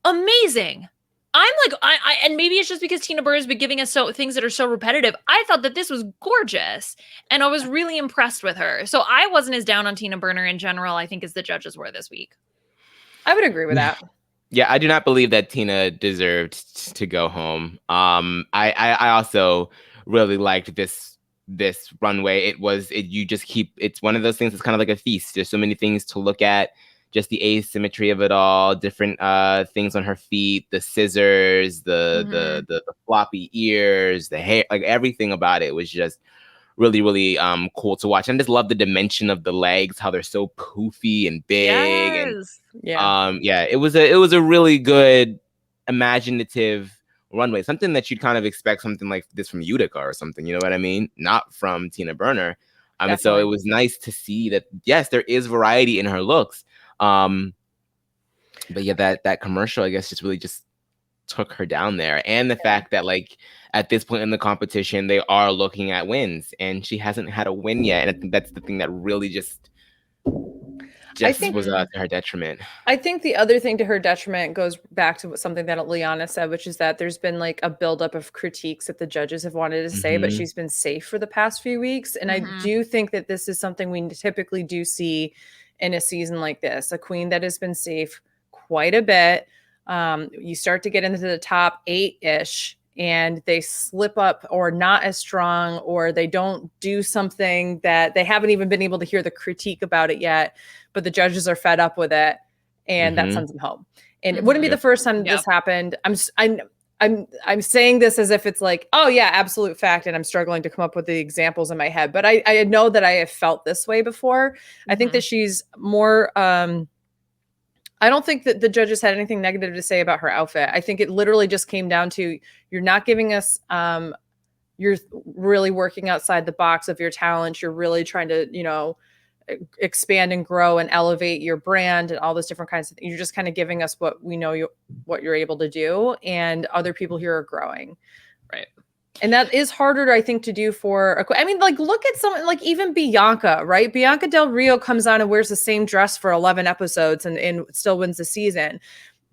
amazing. I'm like, and maybe it's just because Tina Burner's been giving us things that are so repetitive. I thought that this was gorgeous, and I was really impressed with her. So I wasn't as down on Tina Burner in general, I think, as the judges were this week. I would agree with that. Yeah, I do not believe that Tina deserved to go home. I also really liked this this runway. It's one of those things that's kind of like a feast. There's so many things to look at, just the asymmetry of it all, different things on her feet, the scissors, the floppy ears, the hair, like everything about it was just really, really cool to watch. And I just love the dimension of the legs, how they're so poofy and big. Yes. And it was a really good imaginative runway, something that you'd kind of expect something like this from Utica or something, you know what I mean? Not from Tina Burner. And so it was nice to see that, yes, there is variety in her looks. But yeah, that commercial, I guess, just really just took her down there. And the fact that, like, at this point in the competition, they are looking at wins, and she hasn't had a win yet. And I think that's the thing that really just was to her detriment. I think the other thing to her detriment goes back to something that Liana said, which is that there's been like a buildup of critiques that the judges have wanted to say, but she's been safe for the past few weeks. And I do think that this is something we typically do see in a season like this, a queen that has been safe quite a bit. You start to get into the top 8-ish and they slip up or not as strong, or they don't do something that they haven't even been able to hear the critique about it yet, but the judges are fed up with it, and that sends them home. And it wouldn't be the first time this happened. I'm saying this as if it's like, oh yeah, absolute fact, and I'm struggling to come up with the examples in my head, but I know that I have felt this way before. I think that she's more I don't think that the judges had anything negative to say about her outfit. I think it literally just came down to, you're not giving us, you're really working outside the box of your talent. You're really trying to, you know, expand and grow and elevate your brand and all those different kinds of things. You're just kind of giving us what we know what you're able to do, and other people here are growing. Right. And that is harder, I think, to do for, I mean, like, look at someone like even Bianca, right? Bianca Del Rio comes on and wears the same dress for 11 episodes and still wins the season.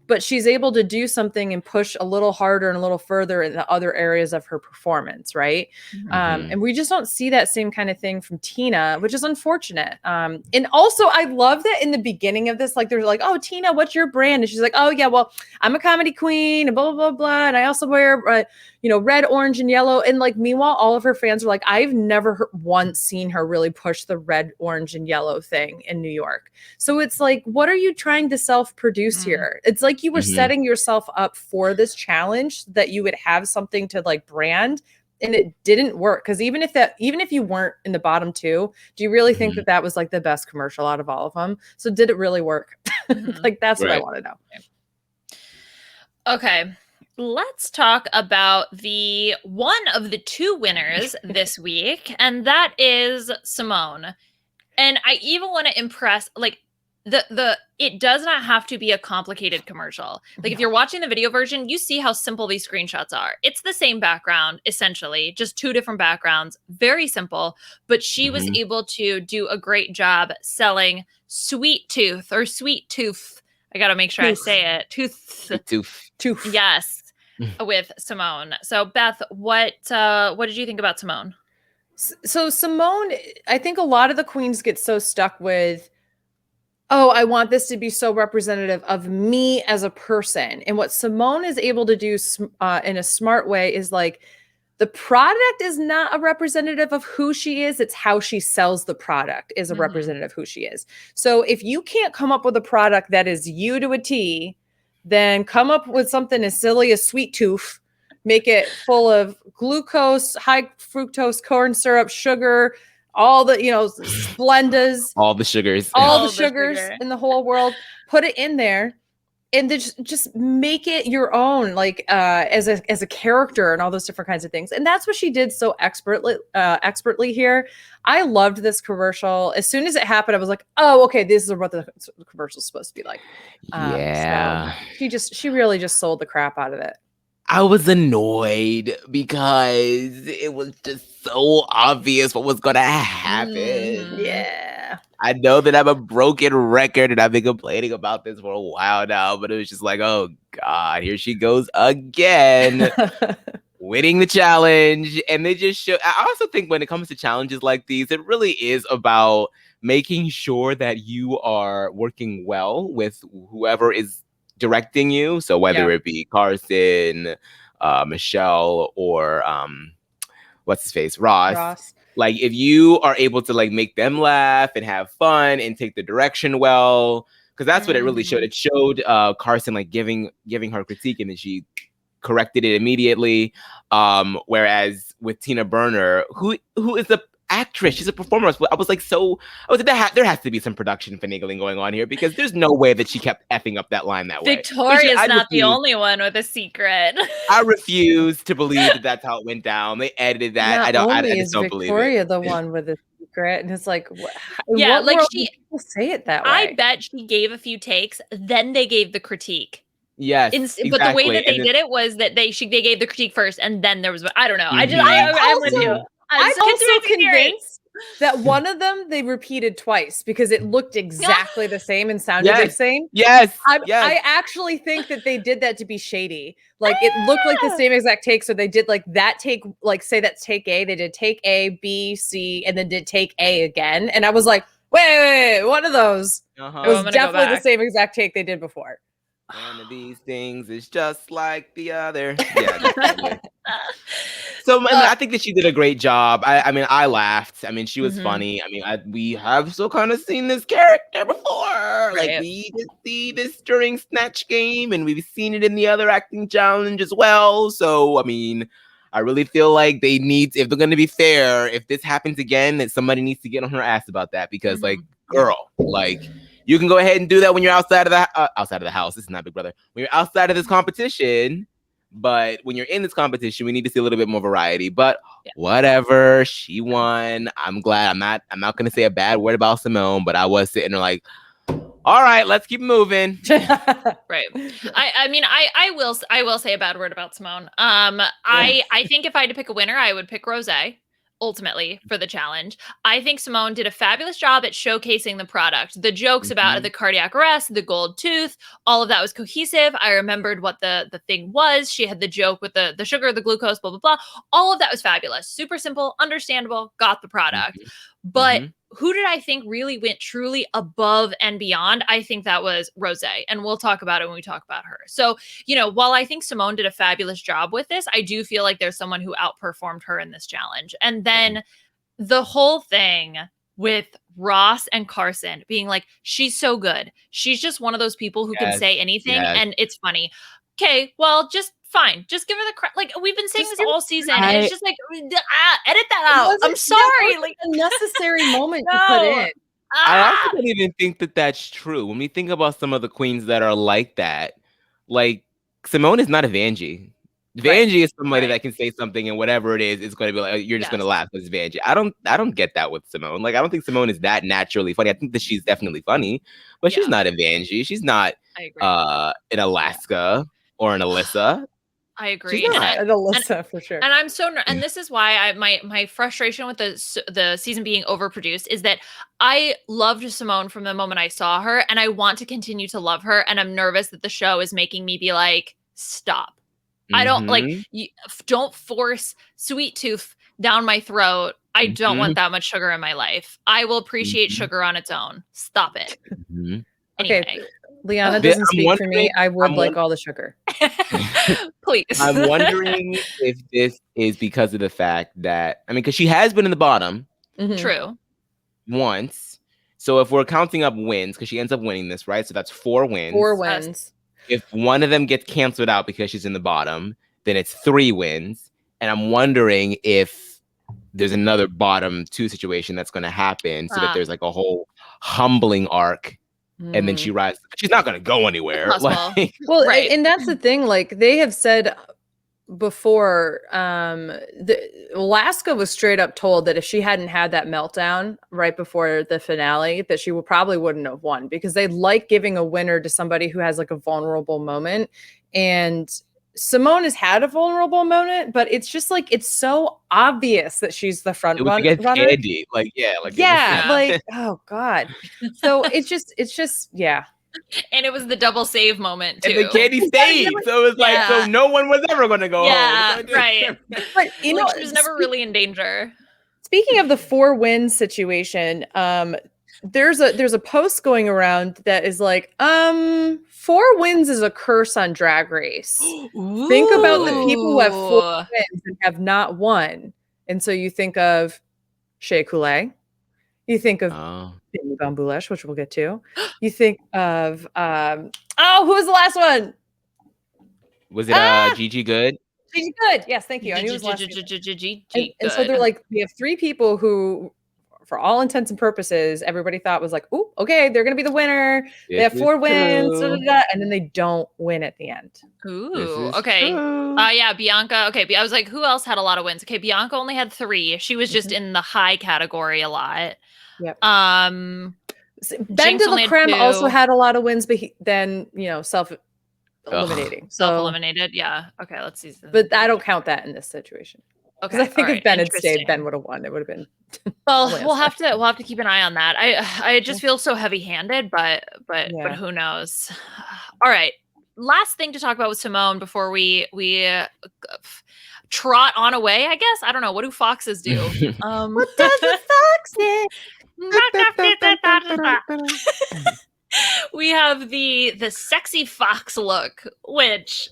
But she's able to do something and push a little harder and a little further in the other areas of her performance, right? And we just don't see that same kind of thing from Tina, which is unfortunate. And also, I love that in the beginning of this, like, they're like, oh, Tina, what's your brand? And she's like, oh, yeah, well, I'm a comedy queen and blah, blah, blah, blah. And I also wear, red, orange, and yellow. And like, meanwhile, all of her fans are like, I've never once seen her really push the red, orange, and yellow thing in New York. So it's like, what are you trying to self-produce here? It's like you were setting yourself up for this challenge that you would have something to like brand, and it didn't work. Because even if you weren't in the bottom 2, do you really think that was like the best commercial out of all of them? So did it really work? Like, that's what I want to know. Okay. Let's talk about the one of the 2 winners this week, and that is SYNONE. And I even want to impress, like, it does not have to be a complicated commercial. Like, if you're watching the video version, you see how simple these screenshots are. It's the same background, essentially, just 2 different backgrounds. Very simple, but she was able to do a great job selling Sweet Tooth. I got to make sure I say it. Tooth. Yes. With SYNONE. So Beth, what did you think about SYNONE? So SYNONE, I think a lot of the queens get so stuck with, oh, I want this to be so representative of me as a person. And what SYNONE is able to do in a smart way is like, the product is not a representative of who she is. It's how she sells the product is a representative of who she is. So if you can't come up with a product that is you to a T, then come up with something as silly as Sweet Tooth, make it full of glucose, high fructose corn syrup, sugar, all the, Splendas, all the sugars, in the whole world, put it in there, and then just make it your own, like as a character and all those different kinds of things. And that's what she did so expertly here. I loved this commercial. As soon as it happened, I was like, oh, okay, this is what the commercial's supposed to be like. So she really just sold the crap out of it. I was annoyed because it was just so obvious what was going to happen. Yeah. I know that I'm a broken record and I've been complaining about this for a while now, but it was just like, oh God, here she goes again, winning the challenge. And they just show, I also think when it comes to challenges like these, it really is about making sure that you are working well with whoever is directing you. So whether it be Carson, Michelle, or what's his face, Ross. Like, if you are able to like make them laugh and have fun and take the direction well, because that's what it really showed. It showed Carson like giving her critique, and then she corrected it immediately. Whereas with Tina Burner, who is a actress, she's a performer. I was like, there has to be some production finagling going on here, because there's no way that she kept effing up that line that way. Victoria's not the only one with a secret. I refuse to believe that that's how it went down. They edited that. I just don't believe it. Victoria the one with a secret, and it's like, yeah, like people say it that way. I bet she gave a few takes, then they gave the critique. Yes, exactly. But the way that they did it was that they gave the critique first, and then there was, I don't know. Mm-hmm. I'm with you. I'm also convinced that one of them they repeated twice because it looked exactly the same and sounded the same. Yes. I actually think that they did that to be shady. Like, it looked like the same exact take. So they did like that take, like say that's take A. They did take A, B, C, and then did take A again. And I was like, wait, one of those. It was definitely the same exact take they did before. One of these things is just like the other. Yeah. So I think that she did a great job. I mean, I laughed. I mean, she was funny. I mean, we have still kind of seen this character before. Right. Like, we did see this during Snatch Game, and we've seen it in the other acting challenge as well. So, I mean, I really feel like they need, if they're going to be fair, if this happens again, that somebody needs to get on her ass about that, because, like, girl, like, you can go ahead and do that when you're outside of the house. This is not Big Brother. When you're outside of this competition, but when you're in this competition, we need to see a little bit more variety. But whatever, she won. I'm glad. I'm not gonna say a bad word about Simone, but I was sitting there like, all right, let's keep moving. Right. I mean, I will say a bad word about Simone. I think if I had to pick a winner, I would pick Rosé. Ultimately, for the challenge, I think Simone did a fabulous job at showcasing the product. The jokes about the cardiac arrest, the gold tooth, all of that was cohesive. I remembered what the thing was. She had the joke with the sugar, the glucose, blah, blah, blah. All of that was fabulous. Super simple, understandable, got the product. But who did I think really went truly above and beyond? I think that was Rosé, and we'll talk about it when we talk about her. So, you know, while I think Simone did a fabulous job with this, I do feel like there's someone who outperformed her in this challenge. And then the whole thing with Ross and Carson being like, she's so good. She's just one of those people who can say anything, and it's funny. Okay, well, just fine. Just give her the credit. Like, we've been saying this all season, and it's just like, edit that out. I'm sorry. Like, a necessary moment to put in. I also don't even think that that's true. When we think about some of the queens that are like that, like, Simone is not a Vanjie. Vanjie is somebody that can say something, and whatever it is, it's going to be like, you're just going to laugh because it's Vanjie. I don't get that with Simone. Like, I don't think Simone is that naturally funny. I think that she's definitely funny, but she's not a Vanjie. She's not in Alaska or an Alyssa. I agree. She's not Alyssa for sure. And I'm so, and this is why my frustration with the season being overproduced is that I loved Simone from the moment I saw her, and I want to continue to love her. And I'm nervous that the show is making me be like, stop. I don't don't force sweet tooth down my throat. I don't want that much sugar in my life. I will appreciate sugar on its own. Stop it. Anyway. Okay. Liana doesn't speak for me. I would like all the sugar. Please. I'm wondering if this is because of the fact that, I mean, because she has been in the bottom. True. Once. So if we're counting up wins, because she ends up winning this, right? So that's 4 wins. 4 wins. If one of them gets canceled out because she's in the bottom, then it's 3 wins. And I'm wondering if there's another bottom 2 situation that's going to happen, so that there's like a whole humbling arc. And then she rises. She's not going to go anywhere. Like, well, and that's the thing. Like, they have said before, Alaska was straight up told that if she hadn't had that meltdown right before the finale, that she probably wouldn't have won, because they like giving a winner to somebody who has like a vulnerable moment. And Simone has had a vulnerable moment, but it's just like, it's so obvious that she's the front runner. KANDY. Like, like, oh God. So it's just, And it was the double save moment too. And the KANDY stayed. So it was like, so no one was ever going to go home. Right. But you know, she was never really in danger. Speaking of the 4 wins situation, there's a post going around that is like, 4 wins is a curse on Drag Race. Think about the people who have 4 wins and have not won. And so you think of Shea Coulee. You think of Oh. Bimini Bon Boulash, which we'll get to. You think of who was the last one? Was it Gigi Good? Gigi Good. Yes, thank you. I knew it was last one. And so they're Good. like, we have three people who, for all intents and purposes, everybody thought was like, oh, okay, they're gonna be the winner. They have 4 wins, and then they don't win at the end. Ooh, okay. Yeah, Bianca. Okay, I was like, who else had a lot of wins? Okay, Bianca only had 3. She was just in the high category a lot. Yep. Ben de la Creme also had a lot of wins, but then self-eliminating. Self-eliminated, yeah. Okay, let's see. But I don't count that in this situation. Okay, I think if Ben had stayed, Ben would have won. It would have been. Well, we'll have to keep an eye on that. I just feel so heavy-handed, but who knows? All right. Last thing to talk about with Simone before we trot on away, I guess. I don't know. What do foxes do? What does a fox do? We have the sexy fox look, which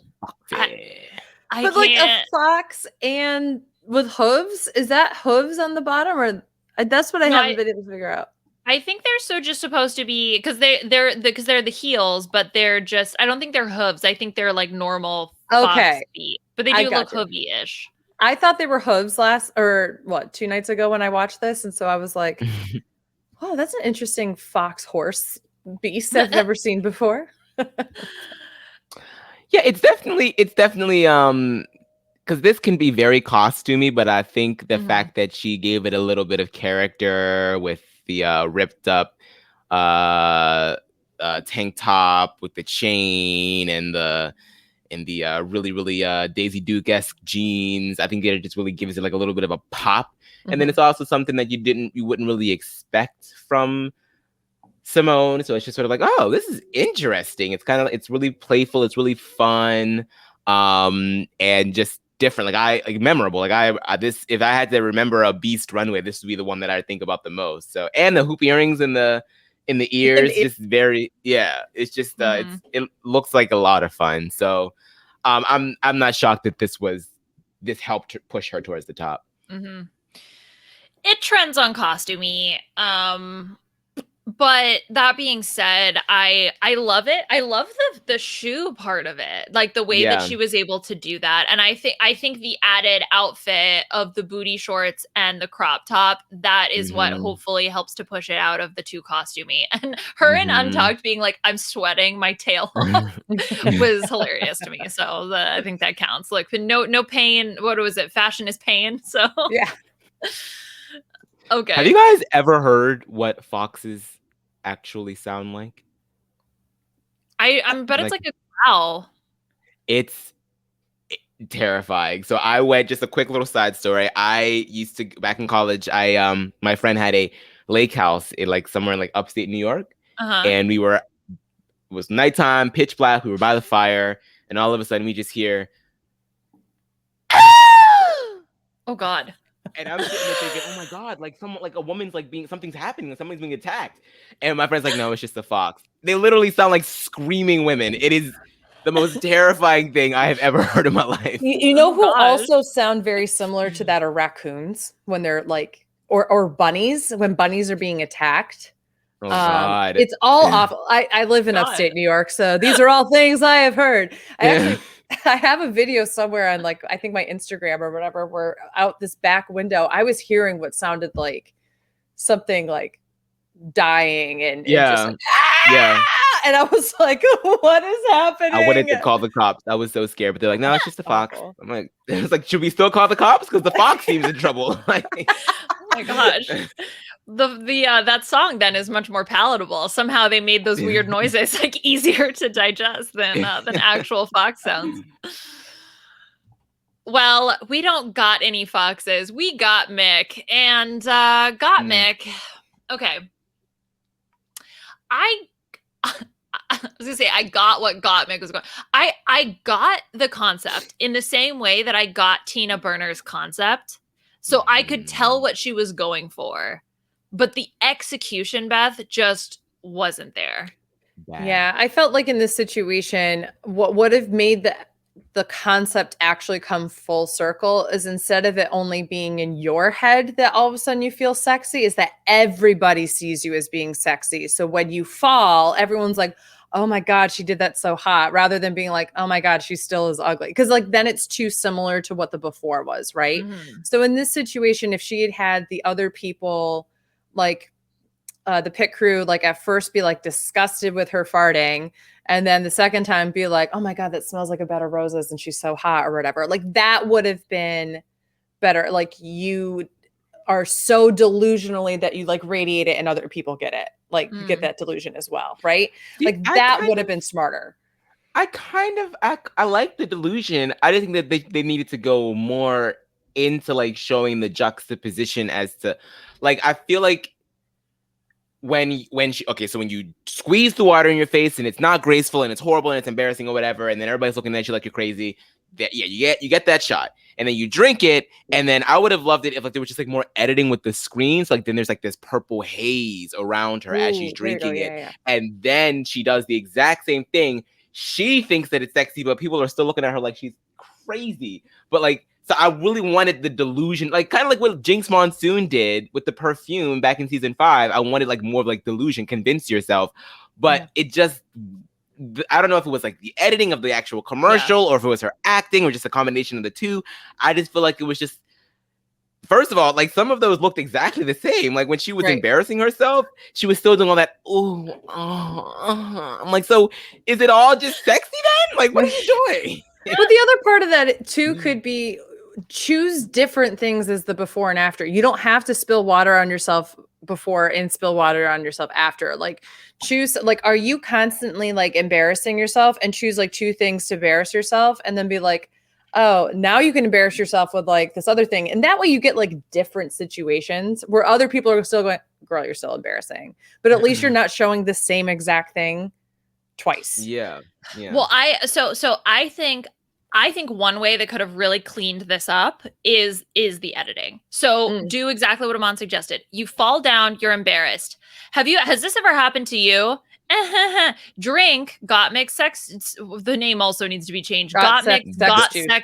I but like a fox and with hooves. Is that hooves on the bottom, or that's what I haven't been able to figure out? I think they're just supposed to be because they're the heels, but they're just. I don't think they're hooves. I think they're like normal fox feet, but they do look hoovy-ish. I thought they were hooves 2 nights ago when I watched this, and so I was like, "Oh, that's an interesting fox horse beast I've never seen before." Yeah, it's definitely because this can be very costumey, but I think the fact that she gave it a little bit of character with the ripped up tank top with the chain and the really Daisy Duke-esque jeans, I think it just really gives it like a little bit of a pop. And then it's also something that you wouldn't really expect from Simone. So it's just sort of like, oh, this is interesting. It's really playful. It's really fun. And just different. Memorable. If I had to remember a beast runway, this would be the one that I think about the most. So, and the hoop earrings in the ears, just very, it's just, it looks like a lot of fun. So, I'm not shocked that this this helped push her towards the top. Mm-hmm. It trends on costumey. But that being said, I love it. I love the shoe part of it, like the way that she was able to do that. And I think the added outfit of the booty shorts and the crop top, that is what hopefully helps to push it out of the 2 costumey. And her in Untucked being like, I'm sweating my tail off was hilarious to me. So I think that counts. Like no pain. What was it? Fashion is pain. So yeah. Okay. Have you guys ever heard what foxes actually sound like? I bet it's like a growl. It's terrifying. So I went, just a quick little side story. I used to, back in college, my friend had a lake house in somewhere in upstate New York. And it was nighttime, pitch black. We were by the fire, and all of a sudden we just hear, oh God. And I'm sitting there thinking, oh my God, a woman's something's happening, somebody's being attacked. And my friend's like, no, it's just a fox. They literally sound like screaming women. It is the most terrifying thing I have ever heard in my life. You know who also sound very similar to that are raccoons when they're or bunnies, when bunnies are being attacked. Oh God. It's all awful. I live in upstate New York, so these are all things I have heard. I have a video somewhere on I think my Instagram or whatever, where out this back window, I was hearing what sounded like something like dying and just and I was like, what is happening? I wanted to call the cops. I was so scared, but they're like, no, it's just a fox. I'm like, it's like, should we still call the cops? Because the fox seems in trouble. Oh my gosh. That song then is much more palatable. Somehow they made those weird noises easier to digest than actual fox sounds. Well, we don't got any foxes. We got Mick, and Mick. Okay, I was gonna say I got what got Mick was going. I got the concept in the same way that I got Tina Burner's concept, so I could tell what she was going for. But the execution, Beth, just wasn't there. Yeah, I felt like in this situation, what would have made the concept actually come full circle is instead of it only being in your head that all of a sudden you feel sexy, is that everybody sees you as being sexy. So when you fall, everyone's like, oh my God, she did that so hot, rather than being like, oh my God, she still is ugly. Because like then it's too similar to what the before was, right? So in this situation, if she had had the other people like the pit crew like at first be like disgusted with her farting, and then the second time be like, oh my God, that smells like a bed of roses and she's so hot or whatever, like that would have been better. Like you are so delusionally that you like radiate it and other people get it, like you get that delusion as well, right? Like that would have been smarter. I like the delusion. I just think that they needed to go more into like showing the juxtaposition as to like, I feel like when you squeeze the water in your face and it's not graceful and it's horrible and it's embarrassing or whatever, and then everybody's looking at you like you're crazy, that you get that shot, and then you drink it, and then I would have loved it if like there was just like more editing with the screens, like then there's like this purple haze around her as she's drinking it. And then she does the exact same thing. She thinks that it's sexy, but people are still looking at her like she's crazy. But like, so I really wanted the delusion, like kind of like what Jinx Monsoon did with the perfume back in season 5. I wanted like more of like delusion, convince yourself. But it just, I don't know if it was like the editing of the actual commercial or if it was her acting or just a combination of the two. I just feel like it was just, first of all, like some of those looked exactly the same. Like when she was embarrassing herself, she was still doing all that. I'm like, so is it all just sexy then? Like, what are you doing? But the other part of that too could be choose different things as the before and after. You don't have to spill water on yourself before and spill water on yourself after. Like choose, like, are you constantly like embarrassing yourself, and choose like 2 things to embarrass yourself, and then be like, oh, now you can embarrass yourself with like this other thing. And that way you get like different situations where other people are still going, girl, you're still embarrassing. But at least you're not showing the same exact thing twice. Yeah. Well, I think one way that could have really cleaned this up is the editing. So do exactly what Aman suggested. You fall down, you're embarrassed. Has this ever happened to you? Drink got mixed sex. The name also needs to be changed. Got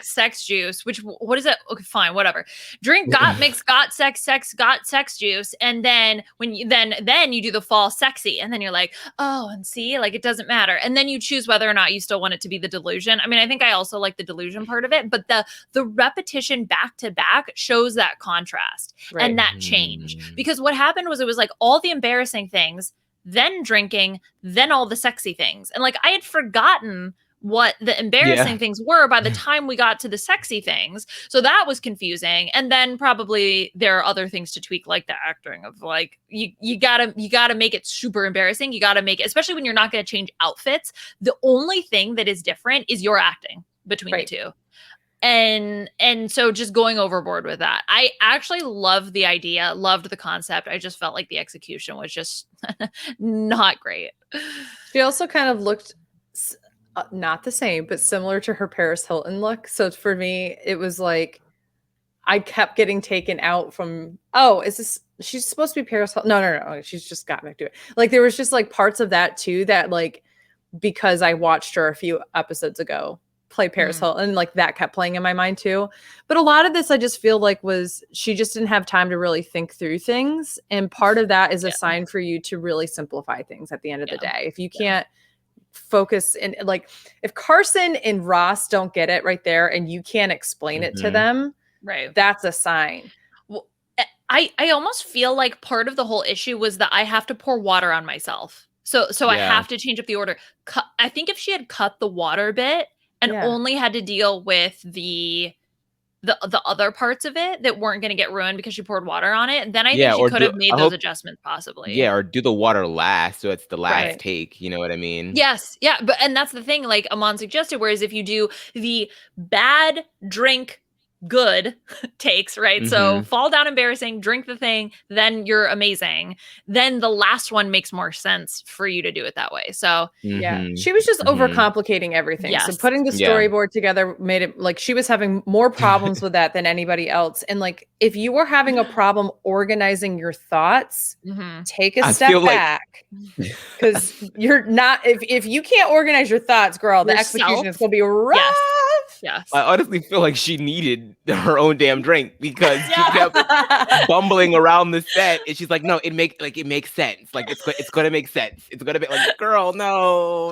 sex juice. Which, what is it? Okay, fine, whatever. Drink got mixed got sex juice, and then when you then you do the fall sexy, and then you're like, oh, and see, like it doesn't matter, and then you choose whether or not you still want it to be the delusion. I mean, I think I also like the delusion part of it, but the repetition back to back shows that contrast and that change, because what happened was it was like all the embarrassing things, then drinking, then all the sexy things. And like I had forgotten what the embarrassing things were by the time we got to the sexy things. So that was confusing. And then probably there are other things to tweak, like the acting of like, you gotta make it super embarrassing. You gotta make it, especially when you're not going to change outfits. The only thing that is different is your acting between the two. And so just going overboard with that. I actually loved the idea, loved the concept. I just felt like the execution was just not great. She also kind of looked not the same, but similar to her Paris Hilton look. So for me, it was like I kept getting taken out from, she's supposed to be Paris Hilton. No. She's just got back to it. Like there was just like parts of that too that like, because I watched her a few episodes ago play Paris Hilton, and like that kept playing in my mind too. But a lot of this I just feel like was she just didn't have time to really think through things, and part of that is a sign for you to really simplify things at the end of the day. If you can't focus, and like if Carson and Ross don't get it right there and you can't explain it to them, that's a sign. Well, I almost feel like part of the whole issue was that I have to pour water on myself, so I have to change up the order. I think if she had cut the water bit and only had to deal with the other parts of it that weren't going to get ruined because she poured water on it, then I think she could have made those adjustments possibly. Yeah, or do the water last, so it's the last take. You know what I mean? Yes, yeah, and that's the thing. Like Aman suggested, whereas if you do the bad drink, good takes, right? So fall down embarrassing, drink the thing, then you're amazing. Then the last one makes more sense for you to do it that way. So yeah, she was just overcomplicating everything. Yes. So putting the storyboard together made it like she was having more problems with that than anybody else. And like, if you were having a problem organizing your thoughts, take a step back, because you're not, if you can't organize your thoughts, girl, the execution is going to be rough. Yes. I honestly feel like she needed her own damn drink because she kept bumbling around the set, and she's like, "No, it makes sense. Like it's gonna make sense. It's gonna be like, girl, no."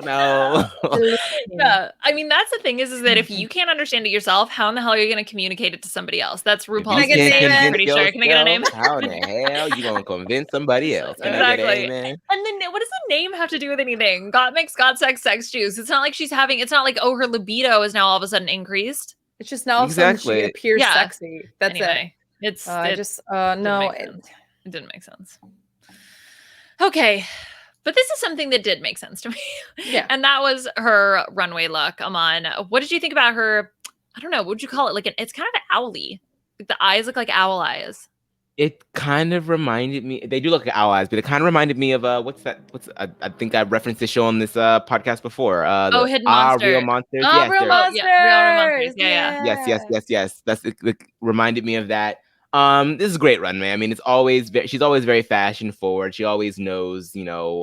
Yeah, I mean that's the thing is that if you can't understand it yourself, how in the hell are you going to communicate it to somebody else? That's RuPaul's name. I'm pretty sure. Can I get a name? How in the hell you gonna convince somebody else? Can I get an amen? And then what does the name have to do with anything? God makes God sex juice. It's not like she's having. It's not like her libido is now all of a sudden increased. It's just now all of a sudden she appears sexy. That's anyway, it. No, it didn't make sense. Okay. But this is something that did make sense to me. Yeah. And that was her runway look, Aman. What did you think about her? I don't know. What would you call it? It's kind of owly. Like the eyes look like owl eyes. It kind of reminded me, they do look like owl eyes, but it kind of reminded me of, I think I referenced this show on this podcast before. Hidden Monster. Real Monsters. Oh, Real Monsters. Yeah, Real Monsters. Yeah. Yes. That's it reminded me of that. This is a great runway. I mean, she's always very fashion forward. She always knows,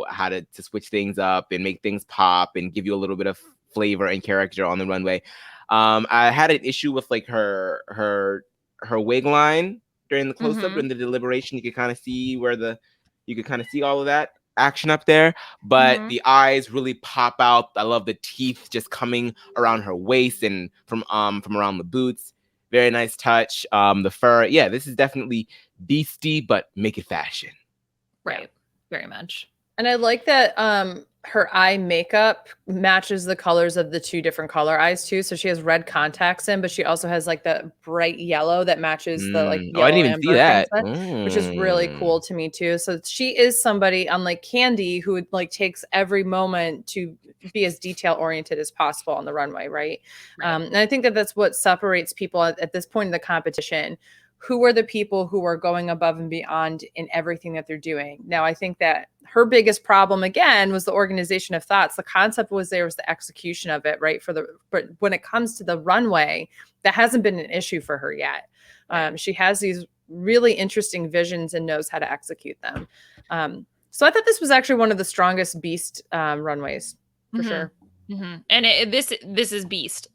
how to switch things up and make things pop and give you a little bit of flavor and character on the runway. I had an issue with like her wig line during the close-up and the deliberation. You could kind of see all of that action up there, but the eyes really pop out. I love the teeth just coming around her waist and from around the boots. Very nice touch. The fur, this is definitely beastie, but make it fashion. Right, very much. And I like that her eye makeup matches the colors of the two different color eyes too. So she has red contacts in, but she also has like the bright yellow that matches the like yellow I didn't even see that, which is really cool to me too. So she is somebody, unlike KANDY, who like takes every moment to be as detail oriented as possible on the runway, right? And I think that that's what separates people at this point in the competition. Who are the people who are going above and beyond in everything that they're doing? Now, I think that her biggest problem, again, was the organization of thoughts. The concept was there was the execution of it, right? But when it comes to the runway, that hasn't been an issue for her yet. She has these really interesting visions and knows how to execute them. So I thought this was actually one of the strongest Beast runways, for sure. And this is Beast.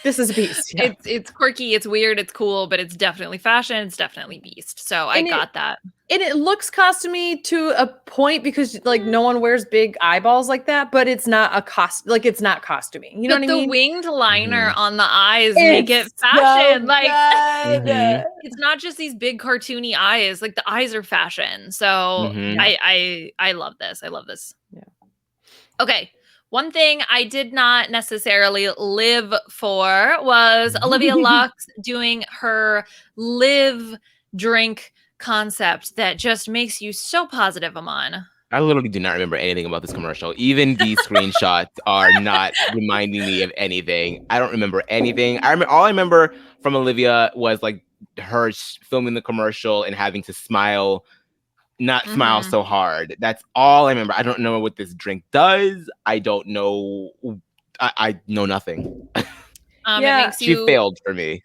This is Beast. Yeah. It's quirky, it's weird, it's cool, but it's definitely fashion. It's definitely Beast. So I got that. And it looks costumey to a point because like no one wears big eyeballs like that, but it's not it's not costumey. You know what I mean? The winged liner on the eyes make it fashion. So it's not just these big cartoony eyes. Like the eyes are fashion. So I love this. I love this. Yeah. Okay. One thing I did not necessarily live for was Olivia Lux doing her live drink concept that just makes you so positive, Aman. I literally do not remember anything about this commercial. Even these screenshots are not reminding me of anything. I don't remember anything. All I remember from Olivia was like her filming the commercial and having to smile. Not smile so hard. That's all I remember. I don't know what this drink does. I don't know. I know nothing. She failed for me.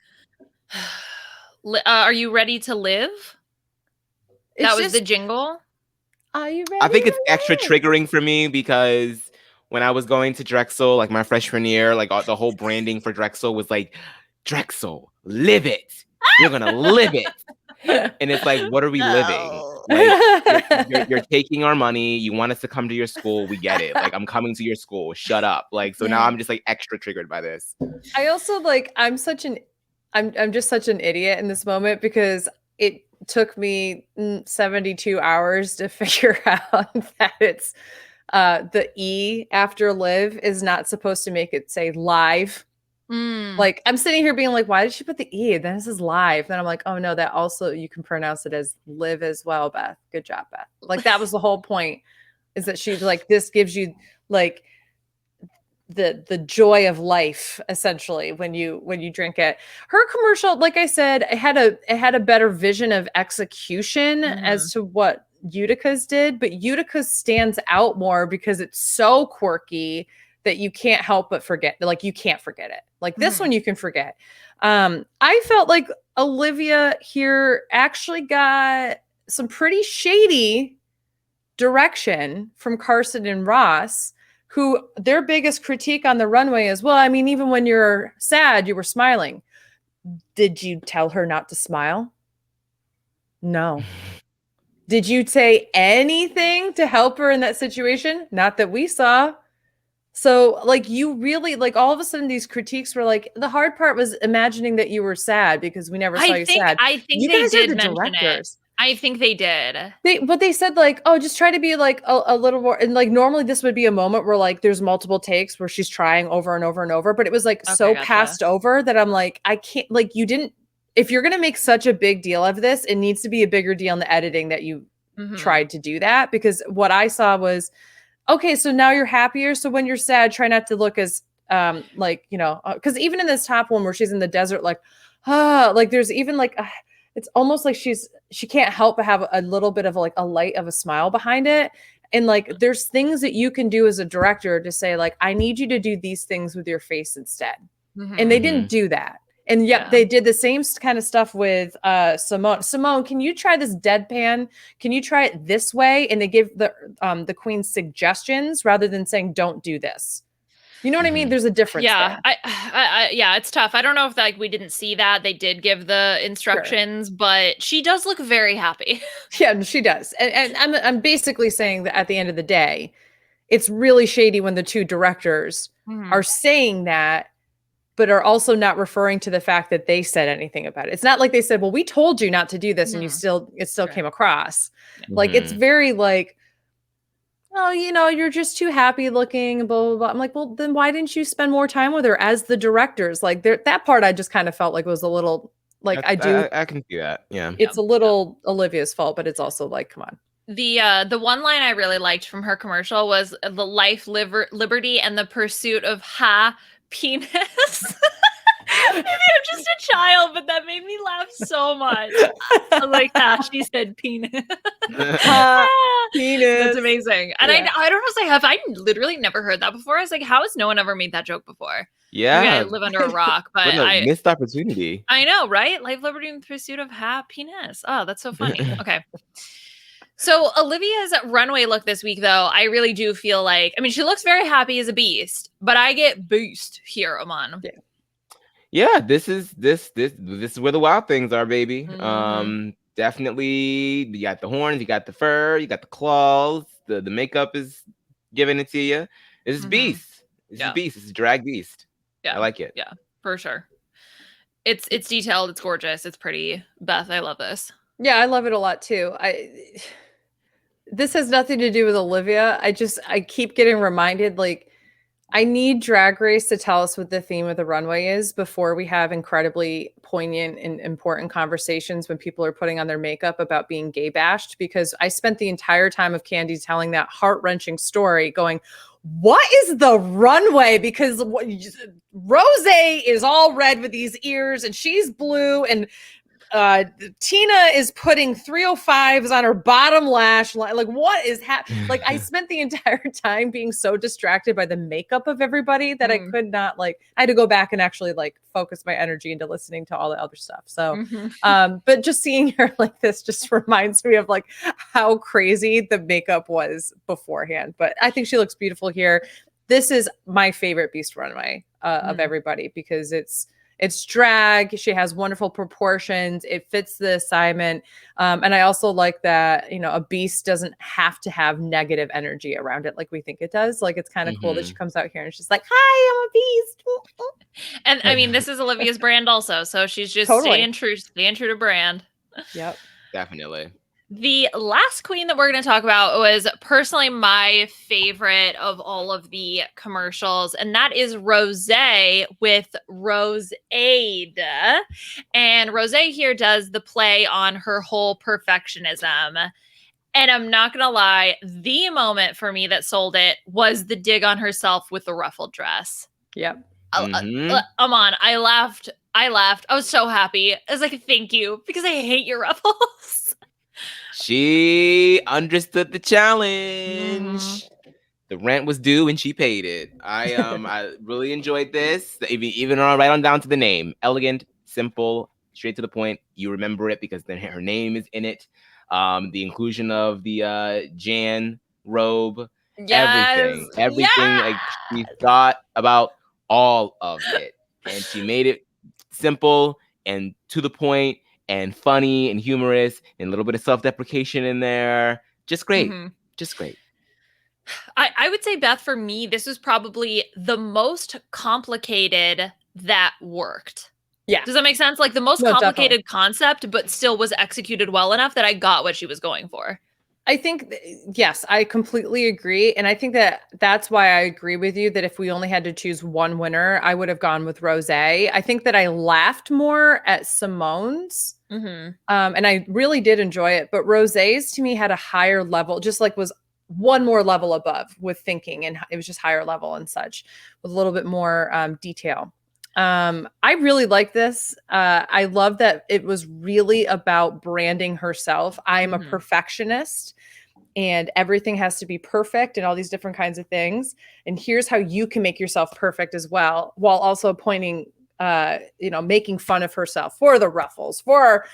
Are you ready to live? That was the jingle. Are you ready? I think it's extra triggering for me because when I was going to Drexel, like my freshman year, like the whole branding for Drexel was like, Drexel, live it. You're gonna live it. And it's like, what are we living? Like, you're taking our money. You want us to come to your school. We get it. Like, I'm coming to your school. Shut up. Like, so now I'm just like extra triggered by this. I also like, I'm just such an idiot in this moment because it took me 72 hours to figure out that it's the E after live is not supposed to make it say live. Like I'm sitting here being like, why did she put the E? Then this is live. Then I'm like, oh no, that also you can pronounce it as live as well, Beth. Good job, Beth. Like that was the whole point, is that she's like, this gives you like the joy of life, essentially, when you drink it. Her commercial, like I said, it had a better vision of execution as to what Utica's did, but Utica's stands out more because it's so quirky that you can't help but forget. Like, you can't forget it. Like, this one you can forget. I felt like Olivia here actually got some pretty shady direction from Carson and Ross, who their biggest critique on the runway is, well, I mean, even when you're sad, you were smiling. Did you tell her not to smile? No. Did you say anything to help her in that situation? Not that we saw. So, like, you really, like, all of a sudden these critiques were like, the hard part was imagining that you were sad because we never saw you sad. I think you they guys did are the mention directors. it. I think they did. But they said, like, oh, just try to be like a little more. And like, normally this would be a moment where like there's multiple takes where she's trying over and over and over. But it was like so passed over that I'm like, I can't, like, you didn't, if you're going to make such a big deal of this, it needs to be a bigger deal in the editing that you tried to do that. Because what I saw was, okay, so now you're happier. So when you're sad, try not to look as like, you know, because even in this top one where she's in the desert, like, like there's even like, it's almost like she can't help but have a little bit of like a light of a smile behind it. And like, there's things that you can do as a director to say, like, I need you to do these things with your face instead. And they didn't do that. And yet they did the same kind of stuff with Simone. Simone, can you try this deadpan? Can you try it this way? And they give the queen suggestions rather than saying, don't do this. You know what I mean? There's a difference. Yeah, there. Yeah, it's tough. I don't know if like we didn't see that. They did give the instructions, but she does look very happy. Yeah, she does. And I'm basically saying that at the end of the day, it's really shady when the two directors are saying that, but are also not referring to the fact that they said anything about it. It's not like they said, well, we told you not to do this and it still came across. Like, it's very like, oh, you know, you're just too happy looking, blah, blah, blah. I'm like, well, then why didn't you spend more time with her as the directors? Like, that part I just kind of felt like was a little, like, I can see that. Yeah. It's a little Olivia's fault, but it's also like, come on. The one line I really liked from her commercial was the life, liberty, and the pursuit of penis. Maybe I'm just a child, but that made me laugh so much. I was like, she said penis. Penis. That's amazing. And I don't know, have I literally never heard that before? I was like, how has no one ever made that joke before? Yeah. Maybe I live under a rock, but I missed opportunity. I know, right? Life, liberty, and the pursuit of penis. Oh, that's so funny. Okay. So Olivia's runway look this week, though, I really do feel like, I mean, she looks very happy as a beast, but I get boost here, Aman. Yeah, this is where the wild things are, baby. Definitely, you got the horns, you got the fur, you got the claws, the makeup is giving it to you. This is beast. This is beast. This is drag beast. Yeah, I like it. Yeah, for sure. It's detailed. It's gorgeous. It's pretty. Beth, I love this. Yeah, I love it a lot too. This has nothing to do with Olivia. I keep getting reminded, like, I need Drag Race to tell us what the theme of the runway is before we have incredibly poignant and important conversations when people are putting on their makeup about being gay bashed, because I spent the entire time of KANDY telling that heart-wrenching story going, what is the runway? Because Rose is all red with these ears and she's blue, and Tina is putting 305s on her bottom lash line. Like, what is happening? Like, I spent the entire time being so distracted by the makeup of everybody that I could not, like, I had to go back and actually like focus my energy into listening to all the other stuff. So but just seeing her like this just reminds me of like how crazy the makeup was beforehand. But I think she looks beautiful here. This is my favorite Beast runway of everybody, because it's drag. She has wonderful proportions. It fits the assignment. And I also like that, you know, a beast doesn't have to have negative energy around it like we think it does. Like, it's kind of cool that she comes out here and she's like, hi, I'm a beast. And I mean, this is Olivia's brand also. So she's just staying true to brand. Yep. Definitely. The last queen that we're going to talk about was personally my favorite of all of the commercials, and that is Rosé with Rose-Aid. And Rosé here does the play on her whole perfectionism. And I'm not going to lie, the moment for me that sold it was the dig on herself with the ruffled dress. Yep. Aman, I laughed. I was so happy. I was like, thank you, because I hate your ruffles. She understood the challenge. The rent was due and she paid it. I really enjoyed this. Even right on down to the name. Elegant, simple, straight to the point. You remember it because then her name is in it. The inclusion of the Jan robe. Yes. Everything. Like, she thought about all of it. And she made it simple and to the point and funny and humorous and a little bit of self-deprecation in there. Just great. Just great. I would say, Beth, for me, this was probably the most complicated that worked. Yeah. Does that make sense? Like the most complicated concept, but still was executed well enough that I got what she was going for. I think, yes, I completely agree. And I think that's why I agree with you that if we only had to choose one winner, I would have gone with Rosé. I think that I laughed more at Synone's. And I really did enjoy it. But Rosé's to me had a higher level, just like was one more level above with thinking. And it was just higher level and such with a little bit more detail. I really like this. I love that it was really about branding herself. I am a perfectionist and everything has to be perfect and all these different kinds of things. And here's how you can make yourself perfect as well, while also pointing, making fun of herself for the ruffles, for,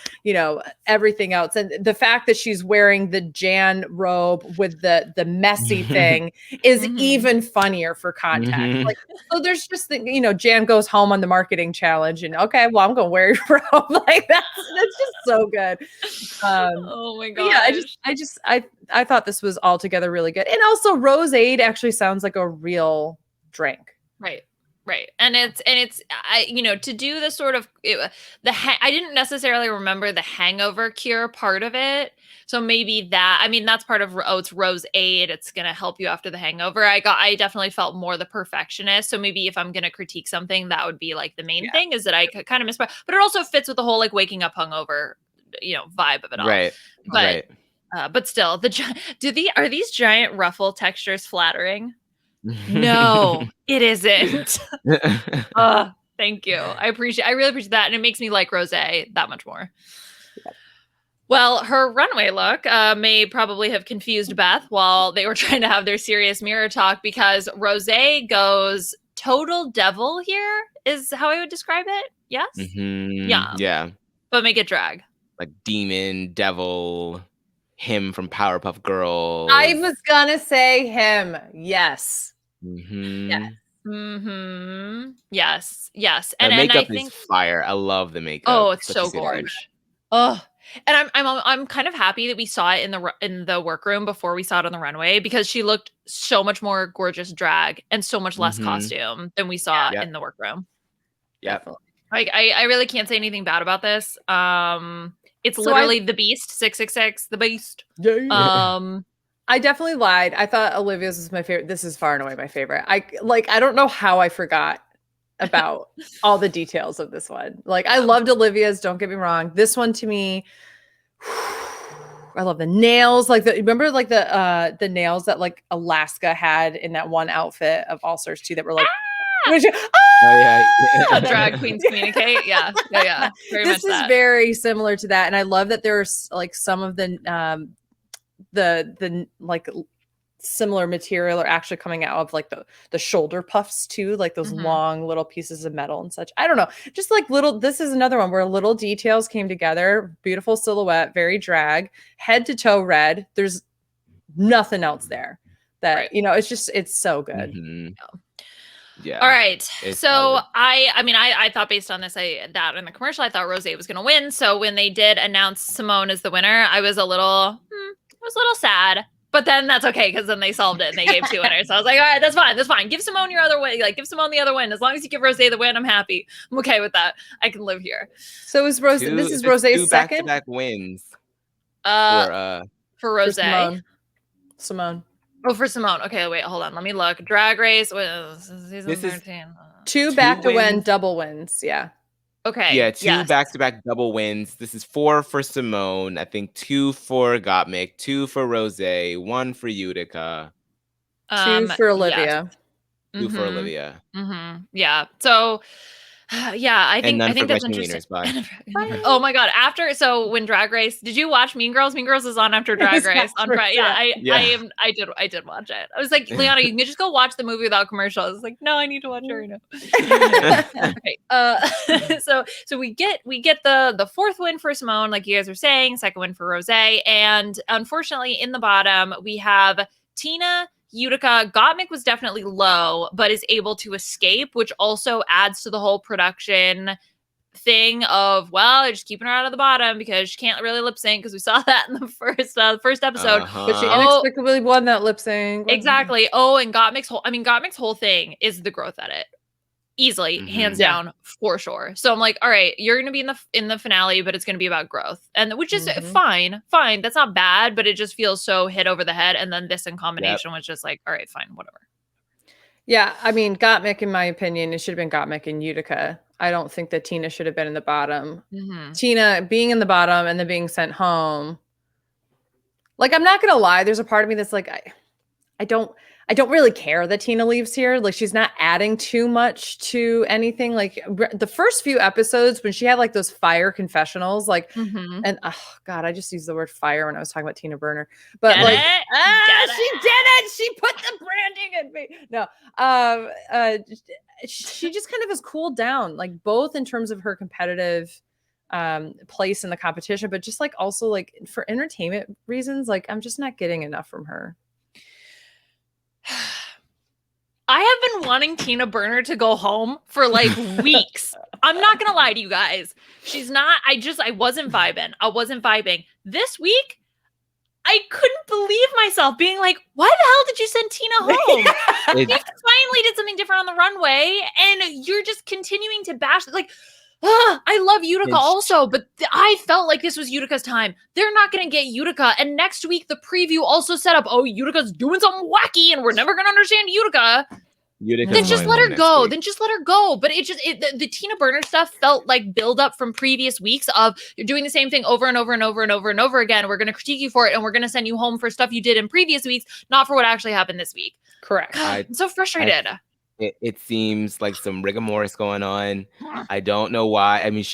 everything else. And the fact that she's wearing the Jan robe with the messy thing is even funnier for context. Like, so there's just Jan goes home on the marketing challenge and okay, well, I'm going to wear your robe. Like that's just so good. Oh my God. Yeah, I thought this was altogether really good. And also Roseade actually sounds like a real drink. Right. And it's to do the sort of I didn't necessarily remember the hangover cure part of it. So maybe that's part of, it's Roseade. It's going to help you after the hangover. I definitely felt more the perfectionist. So maybe if I'm going to critique something, that would be like the main thing is that I kind of but it also fits with the whole like waking up hungover, vibe of it all. Right. But still are these giant ruffle textures flattering? No, it isn't. Thank you. I really appreciate that. And it makes me like Rosé that much more. Well, her runway look may probably have confused Beth while they were trying to have their serious mirror talk, because Rosé goes total devil here is how I would describe it. Yes? Yeah. But make it drag. Like demon, devil, him from Powerpuff Girls. I was gonna say him. Yes. Yes. And the makeup is fire. I love the makeup. Oh, it's so gorgeous. Oh, and I'm kind of happy that we saw it in the workroom before we saw it on the runway, because she looked so much more gorgeous drag and so much less costume than we saw in the workroom. Yep. Like I really can't say anything bad about this. It's literally the Beast 666, the Beast. I definitely lied. I thought Olivia's was my favorite. This is far and away my favorite. I don't know how I forgot about all the details of this one. Like I loved Olivia's, don't get me wrong. This one to me, I love the nails. Like remember like the nails that like Alaska had in that one outfit of All Stars 2 that were like drag queens communicate. Yeah. This is very similar to that. And I love that there's like some of the like similar material are actually coming out of like the shoulder puffs too, like those long little pieces of metal and such. I don't know, just like this is another one where little details came together. Beautiful silhouette, very drag, head to toe red. There's nothing else there that it's so good. Yeah. All right. So I thought based on this, that in the commercial, I thought Rosé was going to win. So when they did announce Simone as the winner, I was a little sad, but then that's okay, because then they solved it and they gave 2 winners. So I was like, all right, that's fine. Give Simone your other win. Like, give Simone the other win. As long as you give Rosé the win, I'm happy. I'm okay with that. I can live here. So is Rosé? This is Rosé's second back-to-back wins. For Rosé. Simone. Oh, for Simone. Okay, wait, hold on. Let me look. Drag Race. Season 13. 2 back to win, double wins. Yeah. Okay. Yeah, 2 yes. back-to-back double wins. This is 4 for Simone. I think 2 for Gottmik, 2 for Rose, 1 for Utica, 2 for Yes. Olivia. 2 for Mm-hmm. Olivia, Mm-hmm. Yeah. So, yeah, I and think none for that's Gretchen interesting. Wieners. Bye. Oh my God! When Drag Race, did you watch Mean Girls? Mean Girls is on after Drag Race on Friday. Yeah, Yeah. I did watch it. I was like, Liana, you can just go watch the movie without commercials. Like, no, I need to watch it right now. Okay. So we get the fourth win for Simone, like you guys were saying, second win for Rose, and unfortunately in the bottom we have Tina, Utica. Gottmik was definitely low, but is able to escape, which also adds to the whole production thing of, well, they're just keeping her out of the bottom because she can't really lip sync, because we saw that in the first episode. But she Uh-huh. inexplicably won that lip sync. Exactly. And Gottmik's whole thing is the growth edit. Easily, hands down, for sure. So I'm like, all right, you're gonna be in the finale, but it's gonna be about growth, and which is fine. That's not bad, but it just feels so hit over the head. And then this in combination was just like, all right, fine, whatever. Yeah, I mean, Gottmik, in my opinion, it should have been Gottmik and Utica. I don't think that Tina should have been in the bottom. Tina being in the bottom and then being sent home. Like, I'm not gonna lie, there's a part of me that's like, I don't really care that Tina leaves here. Like, she's not adding too much to anything. Like, the first few episodes when she had like those fire confessionals, like, and oh God, I just used the word fire when I was talking about Tina Burner. But Get like, it? she did it. She put the branding in me. No, she just kind of has cooled down, like both in terms of her competitive place in the competition, but just like also like for entertainment reasons, like I'm just not getting enough from her. I have been wanting Tina Burner to go home for like weeks. I'm not gonna lie to you guys. She's not. I wasn't vibing. This week, I couldn't believe myself being like, why the hell did you send Tina home? You finally did something different on the runway, and you're just continuing to bash. Like, I love Utica also, but I felt like this was Utica's time. They're not going to get Utica. And next week, the preview also set up, oh, Utica's doing something wacky and we're never going to understand Utica. Then just let her go. But the Tina Burner stuff felt like build up from previous weeks of you're doing the same thing over and over and over and over and over again. We're going to critique you for it, and we're going to send you home for stuff you did in previous weeks, not for what actually happened this week. Correct. I'm so frustrated. It seems like some rigor going on. I don't know why. I mean,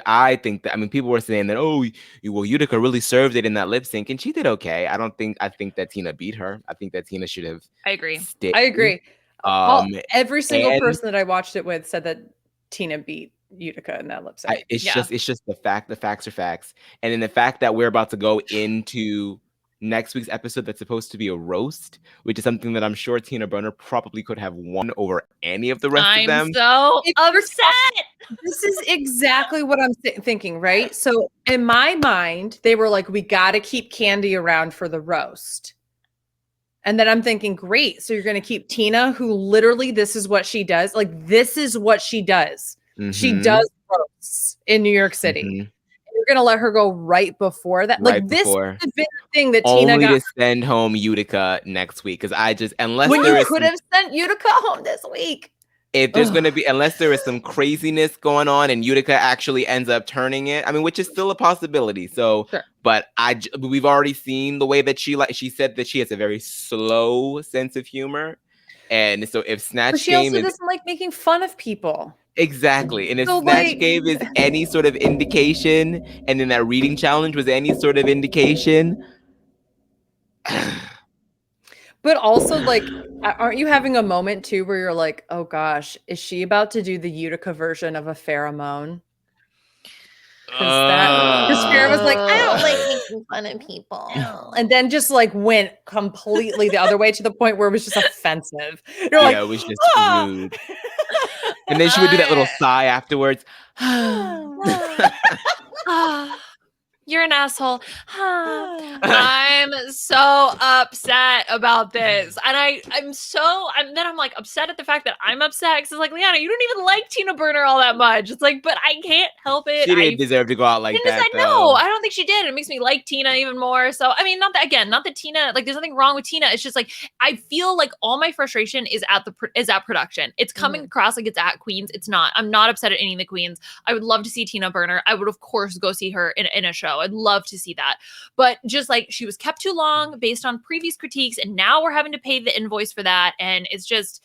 I think that, I mean, people were saying that, oh, well, Utica really served it in that lip sync, and she did okay. I think that Tina beat her. I think that Tina should have. I agree. Every single person that I watched it with said that Tina beat Utica in that lip sync. It's just the fact. The facts are facts, and in the fact that we're about to go into next week's episode that's supposed to be a roast, which is something that I'm sure Tina Burner probably could have won over any of the rest of them. I'm so upset. This is exactly what I'm thinking, right? So in my mind, they were like, we got to keep KANDY around for the roast. And then I'm thinking, great. So you're going to keep Tina, who literally, this is what she does. Like, this is what she does. She does roasts in New York City. You're going to let her go right before that. Like, this is the big thing that Tina got. Only to send home Utica next week. Because unless when you could have sent Utica home this week. If there's going to be, unless there is some craziness going on and Utica actually ends up turning it, I mean, which is still a possibility. So, but we've already seen the way that she said that she has a very slow sense of humor. And so if Snatch Game also doesn't like making fun of people. Exactly. And if Snatch Game is any sort of indication, and then that reading challenge was any sort of indication. But also, like, aren't you having a moment too where you're like, oh gosh, is she about to do the Utica version of a pheromone? Because Farrah was like, I don't like making fun of people. And then just like went completely the other way to the point where it was just offensive. You're like, it was just rude. And then she would do that little sigh afterwards. You're You're an asshole. I'm so upset about this. And I'm like upset at the fact that I'm upset because it's like, Liana, you don't even like Tina Burner all that much. It's like, but I can't help it. She didn't deserve to go out like that. No, I don't think she did. It makes me like Tina even more. So, I mean, not that Tina, like, there's nothing wrong with Tina. It's just like, I feel like all my frustration is at production. It's coming across like it's at Queens. It's not. I'm not upset at any of the queens. I would love to see Tina Burner. I would, of course, go see her in a show. I'd love to see that. But just like, she was kept too long based on previous critiques, and now we're having to pay the invoice for that. And it's just...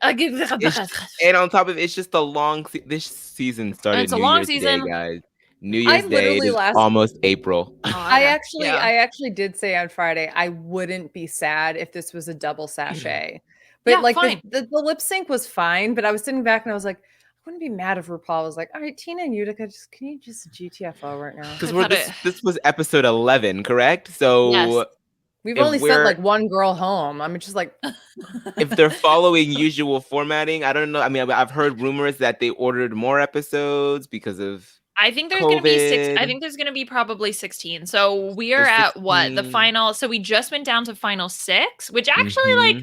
and on top of it, it's just a long... this season started it's a long season. Day, guys. New Year's Day is almost April. I actually did say on Friday I wouldn't be sad if this was a double sachet. But like the lip sync was fine, but I was sitting back and I was like, I wouldn't be mad if RuPaul was like, all right, Tina and Utica, can you just GTFO right now? Because this was episode 11, correct? So yes. We've only sent like one girl home. I'm just like, if they're following usual formatting, I don't know. I mean, I've heard rumors that they ordered more episodes because of... I think there's going to be 6. I think there's going to be probably 16. So we are at what? The final. So we just went down to final 6, which actually like,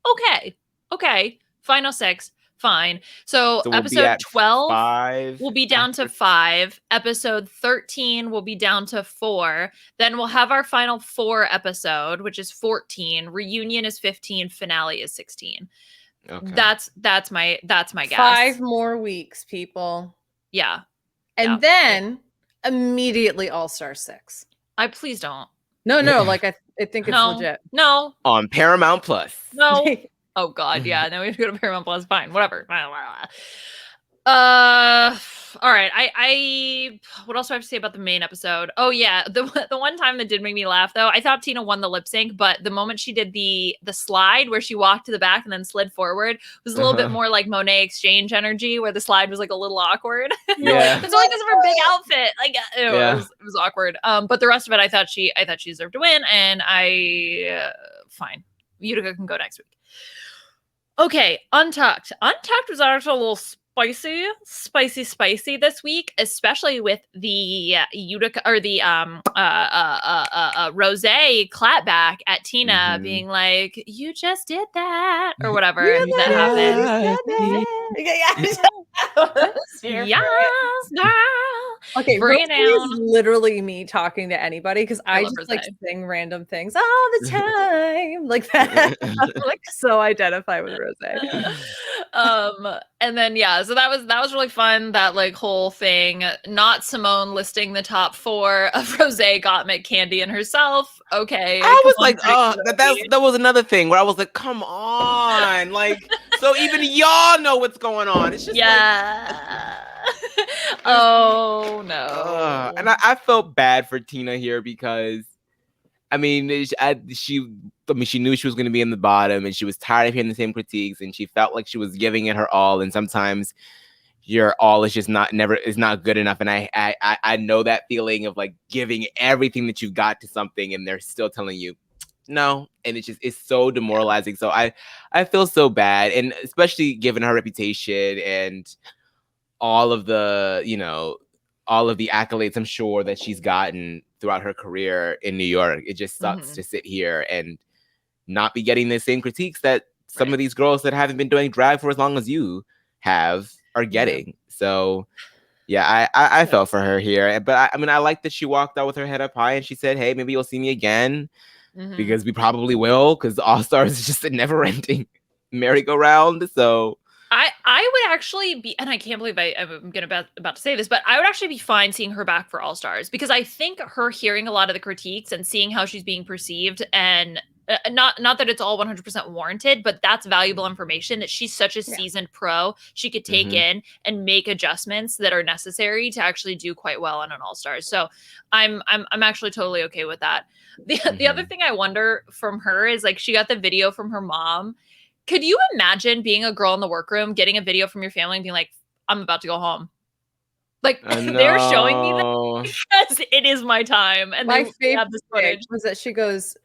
okay. Final 6. Fine. So we'll episode 12 5. will be down to 5. Episode 13 will be down to 4. Then we'll have our final 4 episode, which is 14. Reunion is 15. Finale is 16. Okay. That's my guess. 5 more weeks, people. Yeah. And then immediately All-Star 6. Please don't. No, like I think it's legit. No. On Paramount Plus. No. Oh God, yeah. Now we have to go to Paramount Plus. Fine, whatever. All right. I what else do I have to say about the main episode? Oh yeah, the one time that did make me laugh though, I thought Tina won the lip sync, but the moment she did the slide where she walked to the back and then slid forward was a little bit more like Monet Exchange energy, where the slide was like a little awkward. Yeah, it's only because of her big outfit. Like, it was awkward. But the rest of it, I thought she deserved to win, and fine. Utica can go next week. Okay, Untucked. Untucked was actually a little spicy this week, especially with the Utica or the Rose clapback at Tina being like, "You just did that," or whatever that happened. Yes, girl. Okay, bring it down. Is literally me talking to anybody because I just Rose. Like sing random things all the time like that. I'm like so identify with Rose. And then so that was really fun. That like whole thing. Not Simone listing the top 4 of Rose, Gottmik, KANDY, and herself. Okay, I was like, that was another thing where I was like, come on, like, so even y'all know what's going on. It's just oh no. And I felt bad for Tina here because, I mean, she knew she was going to be in the bottom, and she was tired of hearing the same critiques, and she felt like she was giving it her all, and sometimes your all is just not good enough. And I know that feeling of like giving everything that you've got to something, and they're still telling you no, and it's so demoralizing. So I feel so bad, and especially given her reputation and all of the accolades I'm sure that she's gotten throughout her career in New York. It just sucks to sit here and not be getting the same critiques that some of these girls that haven't been doing drag for as long as you have are getting. So yeah, I felt for her here. But I mean, I like that she walked out with her head up high and she said, hey, maybe you'll see me again, because we probably will, because All Stars is just a never ending merry-go-round. So I would actually be, and I can't believe I'm about to say this, but I would actually be fine seeing her back for All Stars, because I think her hearing a lot of the critiques and seeing how she's being perceived, and not that it's all 100% warranted, but that's valuable information that she's such a seasoned pro. She could take in and make adjustments that are necessary to actually do quite well on an All Stars. So I'm actually totally okay with that. The other thing I wonder from her is, like, she got the video from her mom. Could you imagine being a girl in the workroom, getting a video from your family and being like, I'm about to go home? Like they're showing me that because it is my time. And my they have this footage. was that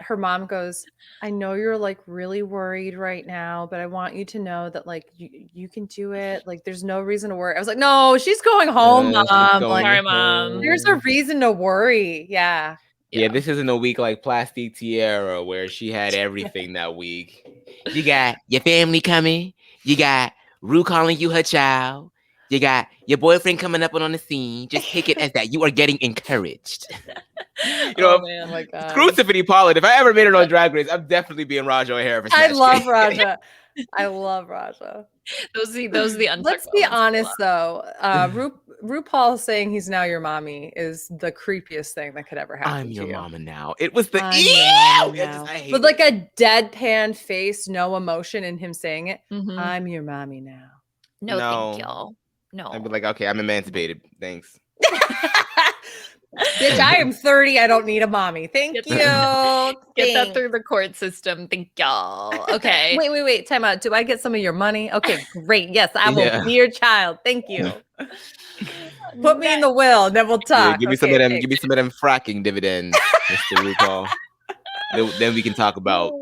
her mom goes, I know you're like really worried right now, but I want you to know that like you can do it. Like there's no reason to worry. I was like, no, she's going home, mom. Sorry, mom. There's a reason to worry. Yeah. Yeah, this isn't a week like Plastic Tiara where she had everything that week. You got your family coming. You got Ru calling you her child. You got your boyfriend coming up on the scene. Just take it as that you are getting encouraged. You know, oh my God. Screw Tiffany Pollard. If I ever made it on Drag Race, I'm definitely being Raja O'Hara for Snatch I love Game. Raja. I love Raja. Those are the Let's be honest though. RuPaul saying he's now your mommy is the creepiest thing that could ever happen. I'm to your you. mama now. It was the With like a deadpan face, no emotion in him saying it. I'm your mommy now. No, thank y'all. No. I'd be like, okay, I'm emancipated. Thanks. Bitch, I am 30. I don't need a mommy. Thank you. Get that through the court system. Thank y'all. Okay. Wait. Time out. Do I get some of your money? Okay, great. Yes, I will be your child. Thank you. Put me in the will, then we'll talk. Yeah, give me some of them. Give me some of them fracking dividends, Mr. RuPaul. Then we can talk about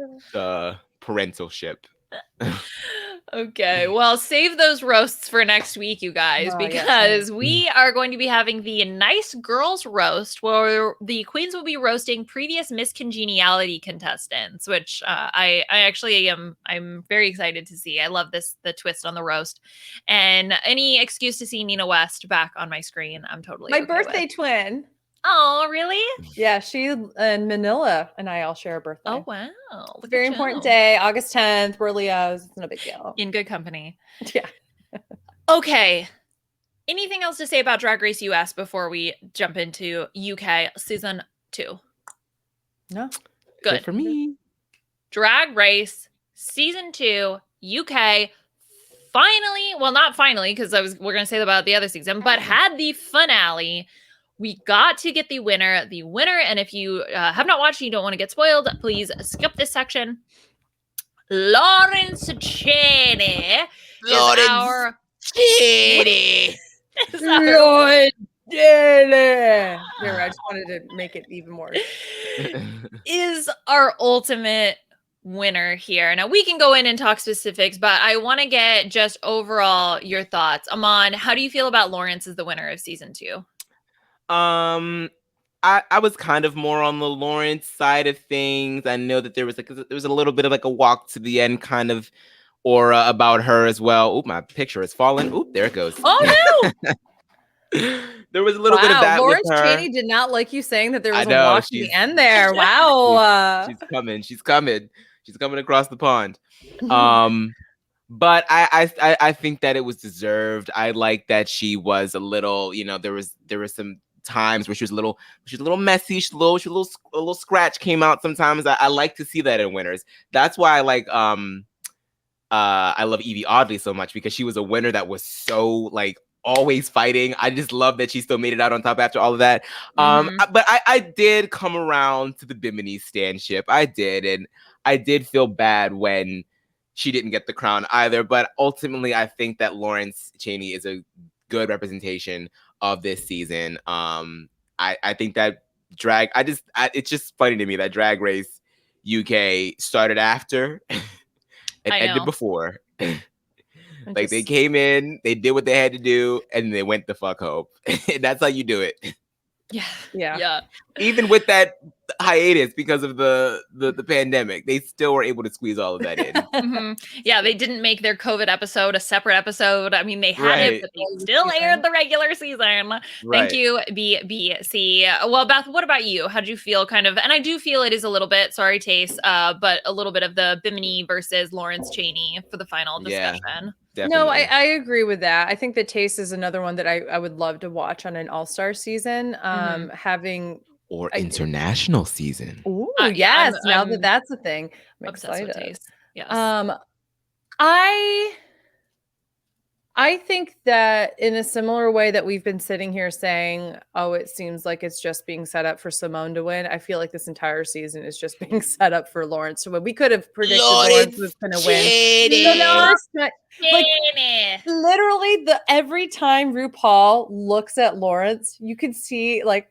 parentalship. Okay, well, save those roasts for next week, you guys, because we are going to be having the Nice Girls Roast, where the queens will be roasting previous Miss Congeniality contestants, which I actually I'm very excited to see. I love the twist on the roast, and any excuse to see Nina West back on my screen, I'm totally my birthday twin. Oh, really? Yeah, she and Manila and I all share a birthday. Oh, wow. It's a very important day, August 10th. We're Leos. It's no big deal. In good company. Yeah. Okay. Anything else to say about Drag Race US before we jump into UK season 2? No. Good. For me. Drag Race season 2 UK finally, well, not finally, because we're going to say that about the other season, but had the finale. We got to get the winner, and if you have not watched and you don't want to get spoiled, please skip this section. Lawrence Chaney is our Chaney. Lord Chaney. I just wanted to make it even more. Is our ultimate winner here. Now we can go in and talk specifics, but I want to get just overall your thoughts. Aman, how do you feel about Lawrence as the winner of season 2? I was kind of more on the Lawrence side of things. I know that there was a little bit of like a walk to the end kind of aura about her as well. Oop, my picture has fallen. Oop, there it goes. Oh no. There was a little bit of that Lawrence with her. Chaney did not like you saying that there was a walk to the end there. Wow. She's coming across the pond. But I think that it was deserved. I like that she was a little, there was some times where she was a little messy, a little scratch came out sometimes. I like to see that in winners. That's why I like I love Evie Oddly so much, because she was a winner that was so like always fighting. I just love that she still made it out on top after all of that. But I did come around to the Bimini standship. I did, and I did feel bad when she didn't get the crown either. But ultimately, I think that Lawrence Chaney is a good representation of this season. I think that it's just funny to me that Drag Race UK started after and ended before. Like they came in, they did what they had to do, and they went the fuck home. And that's how you do it. Yeah. Even with that hiatus because of the pandemic, they still were able to squeeze all of that in. Yeah, they didn't make their COVID episode a separate episode. I mean, they had it, but they still aired the regular season. Thank you, BBC. Well, Beth, what about you? How'd you feel and I do feel it is a little bit, sorry, Tace, but a little bit of the Bimini versus Lawrence Chaney for the final discussion. Definitely. No, I agree with that. I think that Taste is another one that I would love to watch on an all-star season. Having international season. Ooh, yes. Now that that's a thing, I'm excited. Yes. I I think that in a similar way that we've been sitting here saying, oh, it seems like it's just being set up for Simone to win. I feel like this entire season is just being set up for Lawrence to win. We could have predicted Lawrence was going to win. Like literally every time RuPaul looks at Lawrence, you can see like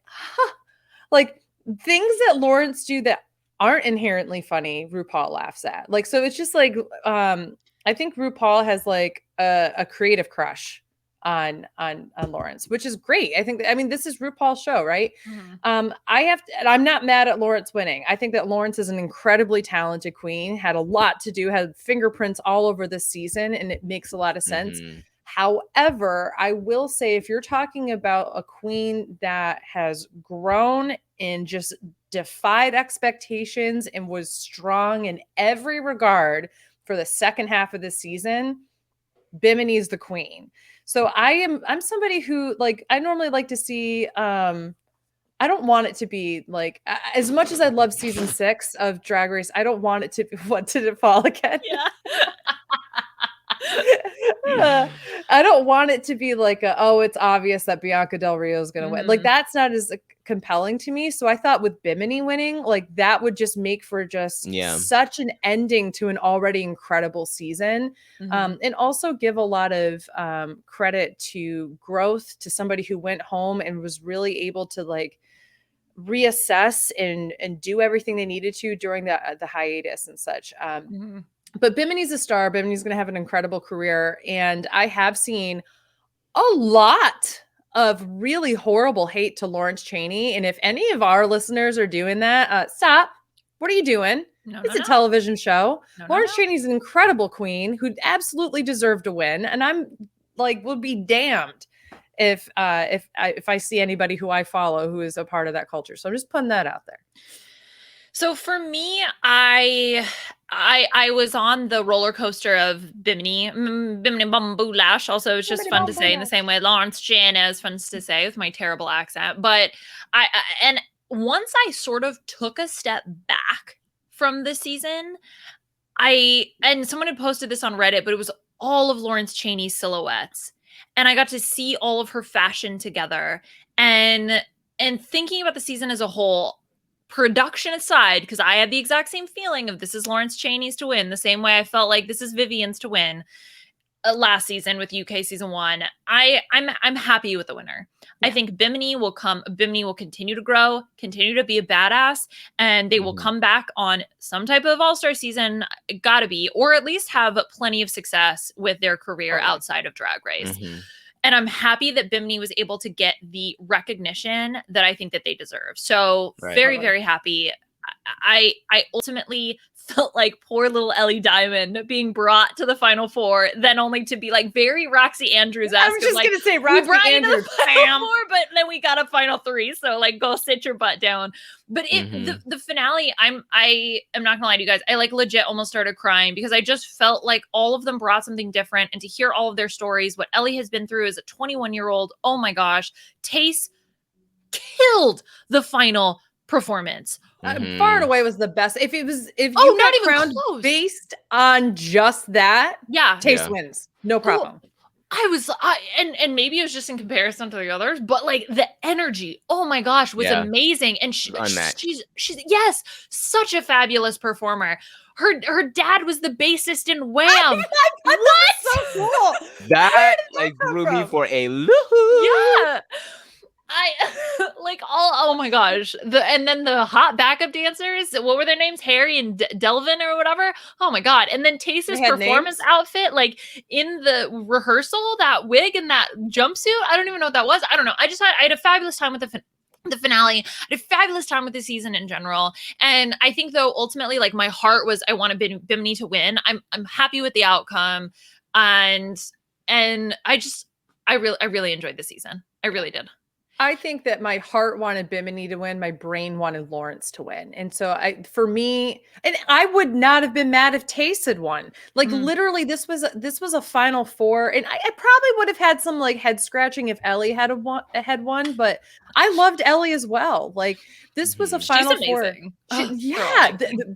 things that Lawrence do that aren't inherently funny, RuPaul laughs at. Like, so it's just like, I think RuPaul has like a creative crush on Lawrence, which is great. I mean, this is RuPaul's show, right? Mm-hmm. I'm not mad at Lawrence winning. I think that Lawrence is an incredibly talented queen, had a lot to do, had fingerprints all over this season, and it makes a lot of sense. Mm-hmm. However, I will say, if you're talking about a queen that has grown and just defied expectations and was strong in every regard for the second half of the season, Bimini's the queen. So I'm somebody who, like, I normally like to see, I don't want it to be like, as much as I love season 6 of Drag Race, I don't want it to, what did it fall again? Yeah. I don't want it to be like, it's obvious that Bianca Del Rio is going to win. Like, that's not as compelling to me. So I thought with Bimini winning, like, that would just make for just such an ending to an already incredible season. And also give a lot of credit to growth to somebody who went home and was really able to like reassess and do everything they needed to during the hiatus and such. But Bimini's a star. Bimini's going to have an incredible career. And I have seen a lot of really horrible hate to Lawrence Chaney. And if any of our listeners are doing that, stop. What are you doing? It's a television show. Lawrence Chaney's an incredible queen who absolutely deserved to win. And I'm like, would be damned if I see anybody who I follow who is a part of that culture. So I'm just putting that out there. So for me, I was on the roller coaster of Bimini Bamboo Lash. Also, it's just fun to say in the same way Lawrence Chaney is fun to say with my terrible accent. But and once I sort of took a step back from the season, and someone had posted this on Reddit, but it was all of Lawrence Chaney's silhouettes. And I got to see all of her fashion together. And thinking about the season as a whole, production aside, because I had the exact same feeling of this is Lawrence Chaney's to win, the same way I felt like this is Vivian's to win last season with UK season 1. I'm happy with the winner. Yeah. I think Bimini will continue to grow, continue to be a badass, and they will come back on some type of all-star season, gotta be, or at least have plenty of success with their career outside of Drag Race. And I'm happy that Bimini was able to get the recognition that I think that they deserve. So very, very happy. I ultimately felt like poor little Ellie Diamond being brought to the final 4, then only to be like very Roxy Andrews-esque. I was just going to say Roxy Andrews. But then we got a final 3. So like, go sit your butt down. But the finale, I am not gonna lie to you guys, I like legit almost started crying because I just felt like all of them brought something different, and to hear all of their stories, what Ellie has been through as a 21-year-old. Oh my gosh. Tace killed the final performance. Far and away was the best. If you got crowned based on just that, Tace wins. No problem. And maybe it was just in comparison to the others, but like the energy, oh my gosh, was amazing. And she's such a fabulous performer. Her dad was the bassist in Wham. What? So cool. That like grew me for a look. Yeah. Oh my gosh. And then the hot backup dancers, what were their names? Harry and Delvin or whatever. Oh my God. And then Tace's performance outfit, like in the rehearsal, that wig and that jumpsuit. I don't even know what that was. I don't know. I had a fabulous time with the finale. I had a fabulous time with the season in general. And I think though, ultimately, like my heart was, I wanted Bimini to win. I'm happy with the outcome. And I really enjoyed the season. I really did. I think that my heart wanted Bimini to win. My brain wanted Lawrence to win. And so for me, and I would not have been mad if Tace had won. Like literally this was a final 4. And I probably would have had some like head scratching if Ellie had won, but I loved Ellie as well. Like this was a final 4.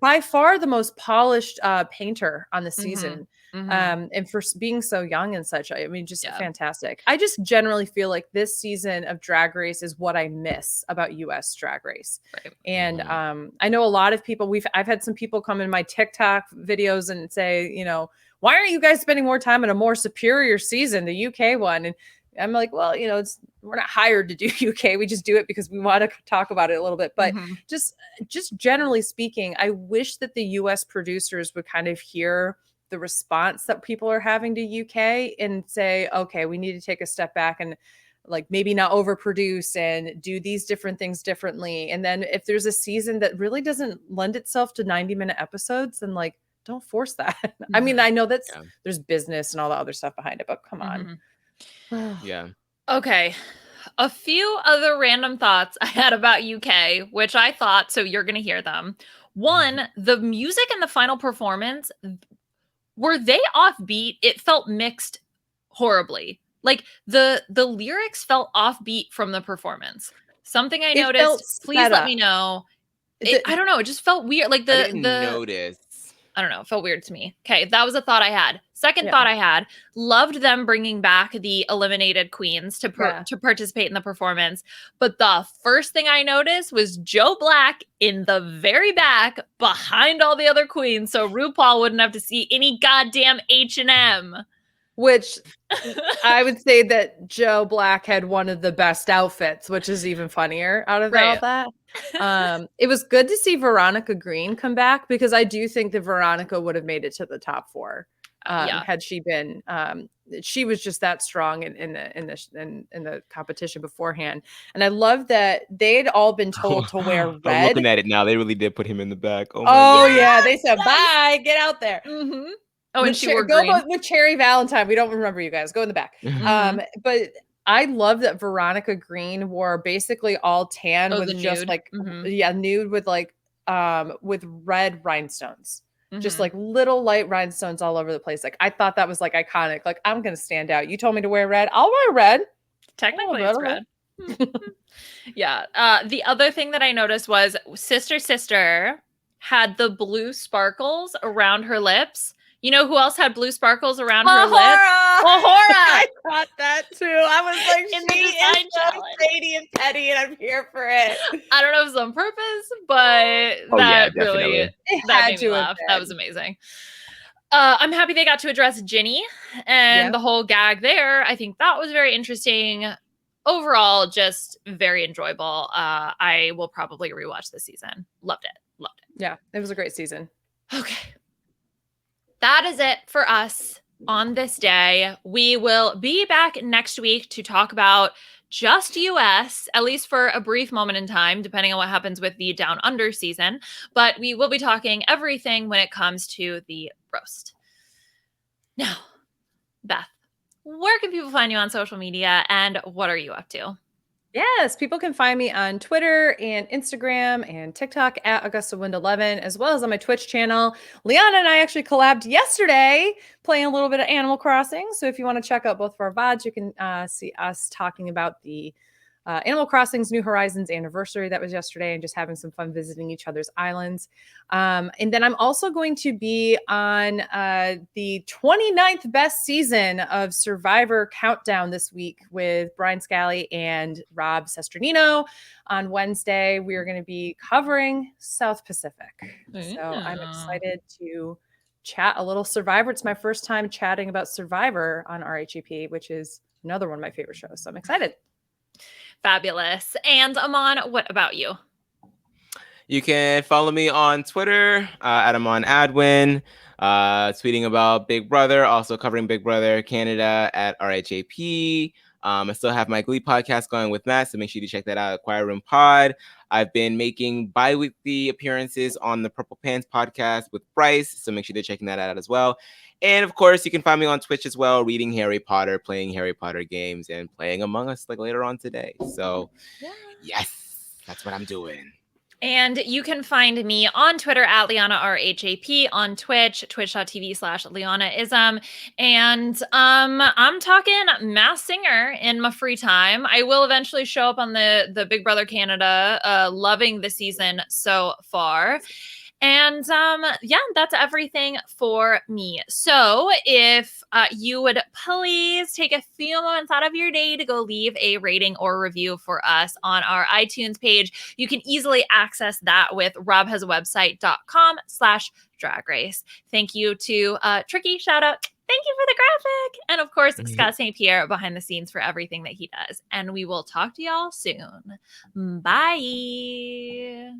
By far the most polished painter on the season. And for being so young and such. I mean, just fantastic. I just generally feel like this season of Drag Race is what I miss about US Drag Race. Right. And I know a lot of people, I've had some people come in my TikTok videos and say, you know, why aren't you guys spending more time on a more superior season, the UK one? And I'm like, well, you know, we're not hired to do UK. We just do it because we want to talk about it a little bit. But just generally speaking, I wish that the US producers would kind of hear the response that people are having to UK and say, okay, we need to take a step back and like maybe not overproduce and do these different things differently. And then if there's a season that really doesn't lend itself to 90-minute episodes, then like, don't force that. I mean, I know that's there's business and all the other stuff behind it, but come on. Yeah. Okay. A few other random thoughts I had about UK, which I thought, so you're going to hear them. One, the music in the final performance, were they offbeat? It felt mixed horribly. Like the lyrics felt offbeat from the performance. Something I noticed, please let me know. I don't know. It just felt weird. Like I didn't notice. I don't know. It felt weird to me. Okay. That was a thought I had. Second thought I had, loved them bringing back the eliminated queens to participate in the performance. But the first thing I noticed was Joe Black in the very back behind all the other queens. So RuPaul wouldn't have to see any goddamn H&M. Which I would say that Joe Black had one of the best outfits, which is even funnier out of all that. It was good to see Veronica Green come back because I do think that Veronica would have made it to the top 4 had she been. She was just that strong in the competition beforehand, and I love that they had all been told to wear red. I'm looking at it now; they really did put him in the back. Oh yeah, they said bye, get out there. Oh, and she wore green. With Cherry Valentine. We don't remember you guys. Go in the back. But I love that Veronica Green wore basically all tan with just nude. Like nude with like with red rhinestones. Just like little light rhinestones all over the place. Like I thought that was like iconic. Like I'm gonna stand out. You told me to wear red. I'll wear red. Technically it's red. The other thing that I noticed was Sister had the blue sparkles around her lips. You know who else had blue sparkles around her lips? I thought that too. I was like, she is so shady and petty, and I'm here for it. I don't know if it's on purpose, but that made me laugh. That was amazing. I'm happy they got to address Ginny and the whole gag there. I think that was very interesting. Overall, just very enjoyable. I will probably rewatch this season. Loved it. Yeah, it was a great season. Okay. That is it for us on this day. We will be back next week to talk about just US, at least for a brief moment in time, depending on what happens with the Down Under season. But we will be talking everything when it comes to the roast. Now, Beth, where can people find you on social media and what are you up to? Yes, people can find me on Twitter and Instagram and TikTok at AugustaWind11, as well as on my Twitch channel. Liana and I actually collabed yesterday playing a little bit of Animal Crossing. So if you want to check out both of our VODs, you can see us talking about the Animal Crossing's New Horizons anniversary that was yesterday and just having some fun visiting each other's islands. And then I'm also going to be on the 29th best season of Survivor Countdown this week with Brian Scally and Rob Sesternino. On Wednesday, we are going to be covering South Pacific. So I'm excited to chat a little Survivor. It's my first time chatting about Survivor on RHAP, which is another one of my favorite shows. So I'm excited. Fabulous. And Aman, what about you? You can follow me on Twitter at Aman Adwin, tweeting about Big Brother, also covering Big Brother Canada at RHAP. I still have my Glee podcast going with Matt, so make sure you check that out at Choir Room Pod. I've been making bi-weekly appearances on the Purple Pants podcast with Bryce, so make sure you're checking that out as well. And of course, you can find me on Twitch as well, reading Harry Potter, playing Harry Potter games, and playing Among Us like later on today. So yes, that's what I'm doing. And you can find me on Twitter at Liana RHAP, on Twitch, twitch.tv/LianaIsm. And I'm talking Masked Singer in my free time. I will eventually show up on the Big Brother Canada, loving the season so far. And yeah, that's everything for me. So if you would please take a few moments out of your day to go leave a rating or review for us on our iTunes page, you can easily access that with robhasawebsite.com/drag race. Thank you to Tricky, shout out. Thank you for the graphic. And of course, Scott St. Pierre behind the scenes for everything that he does. And we will talk to y'all soon. Bye.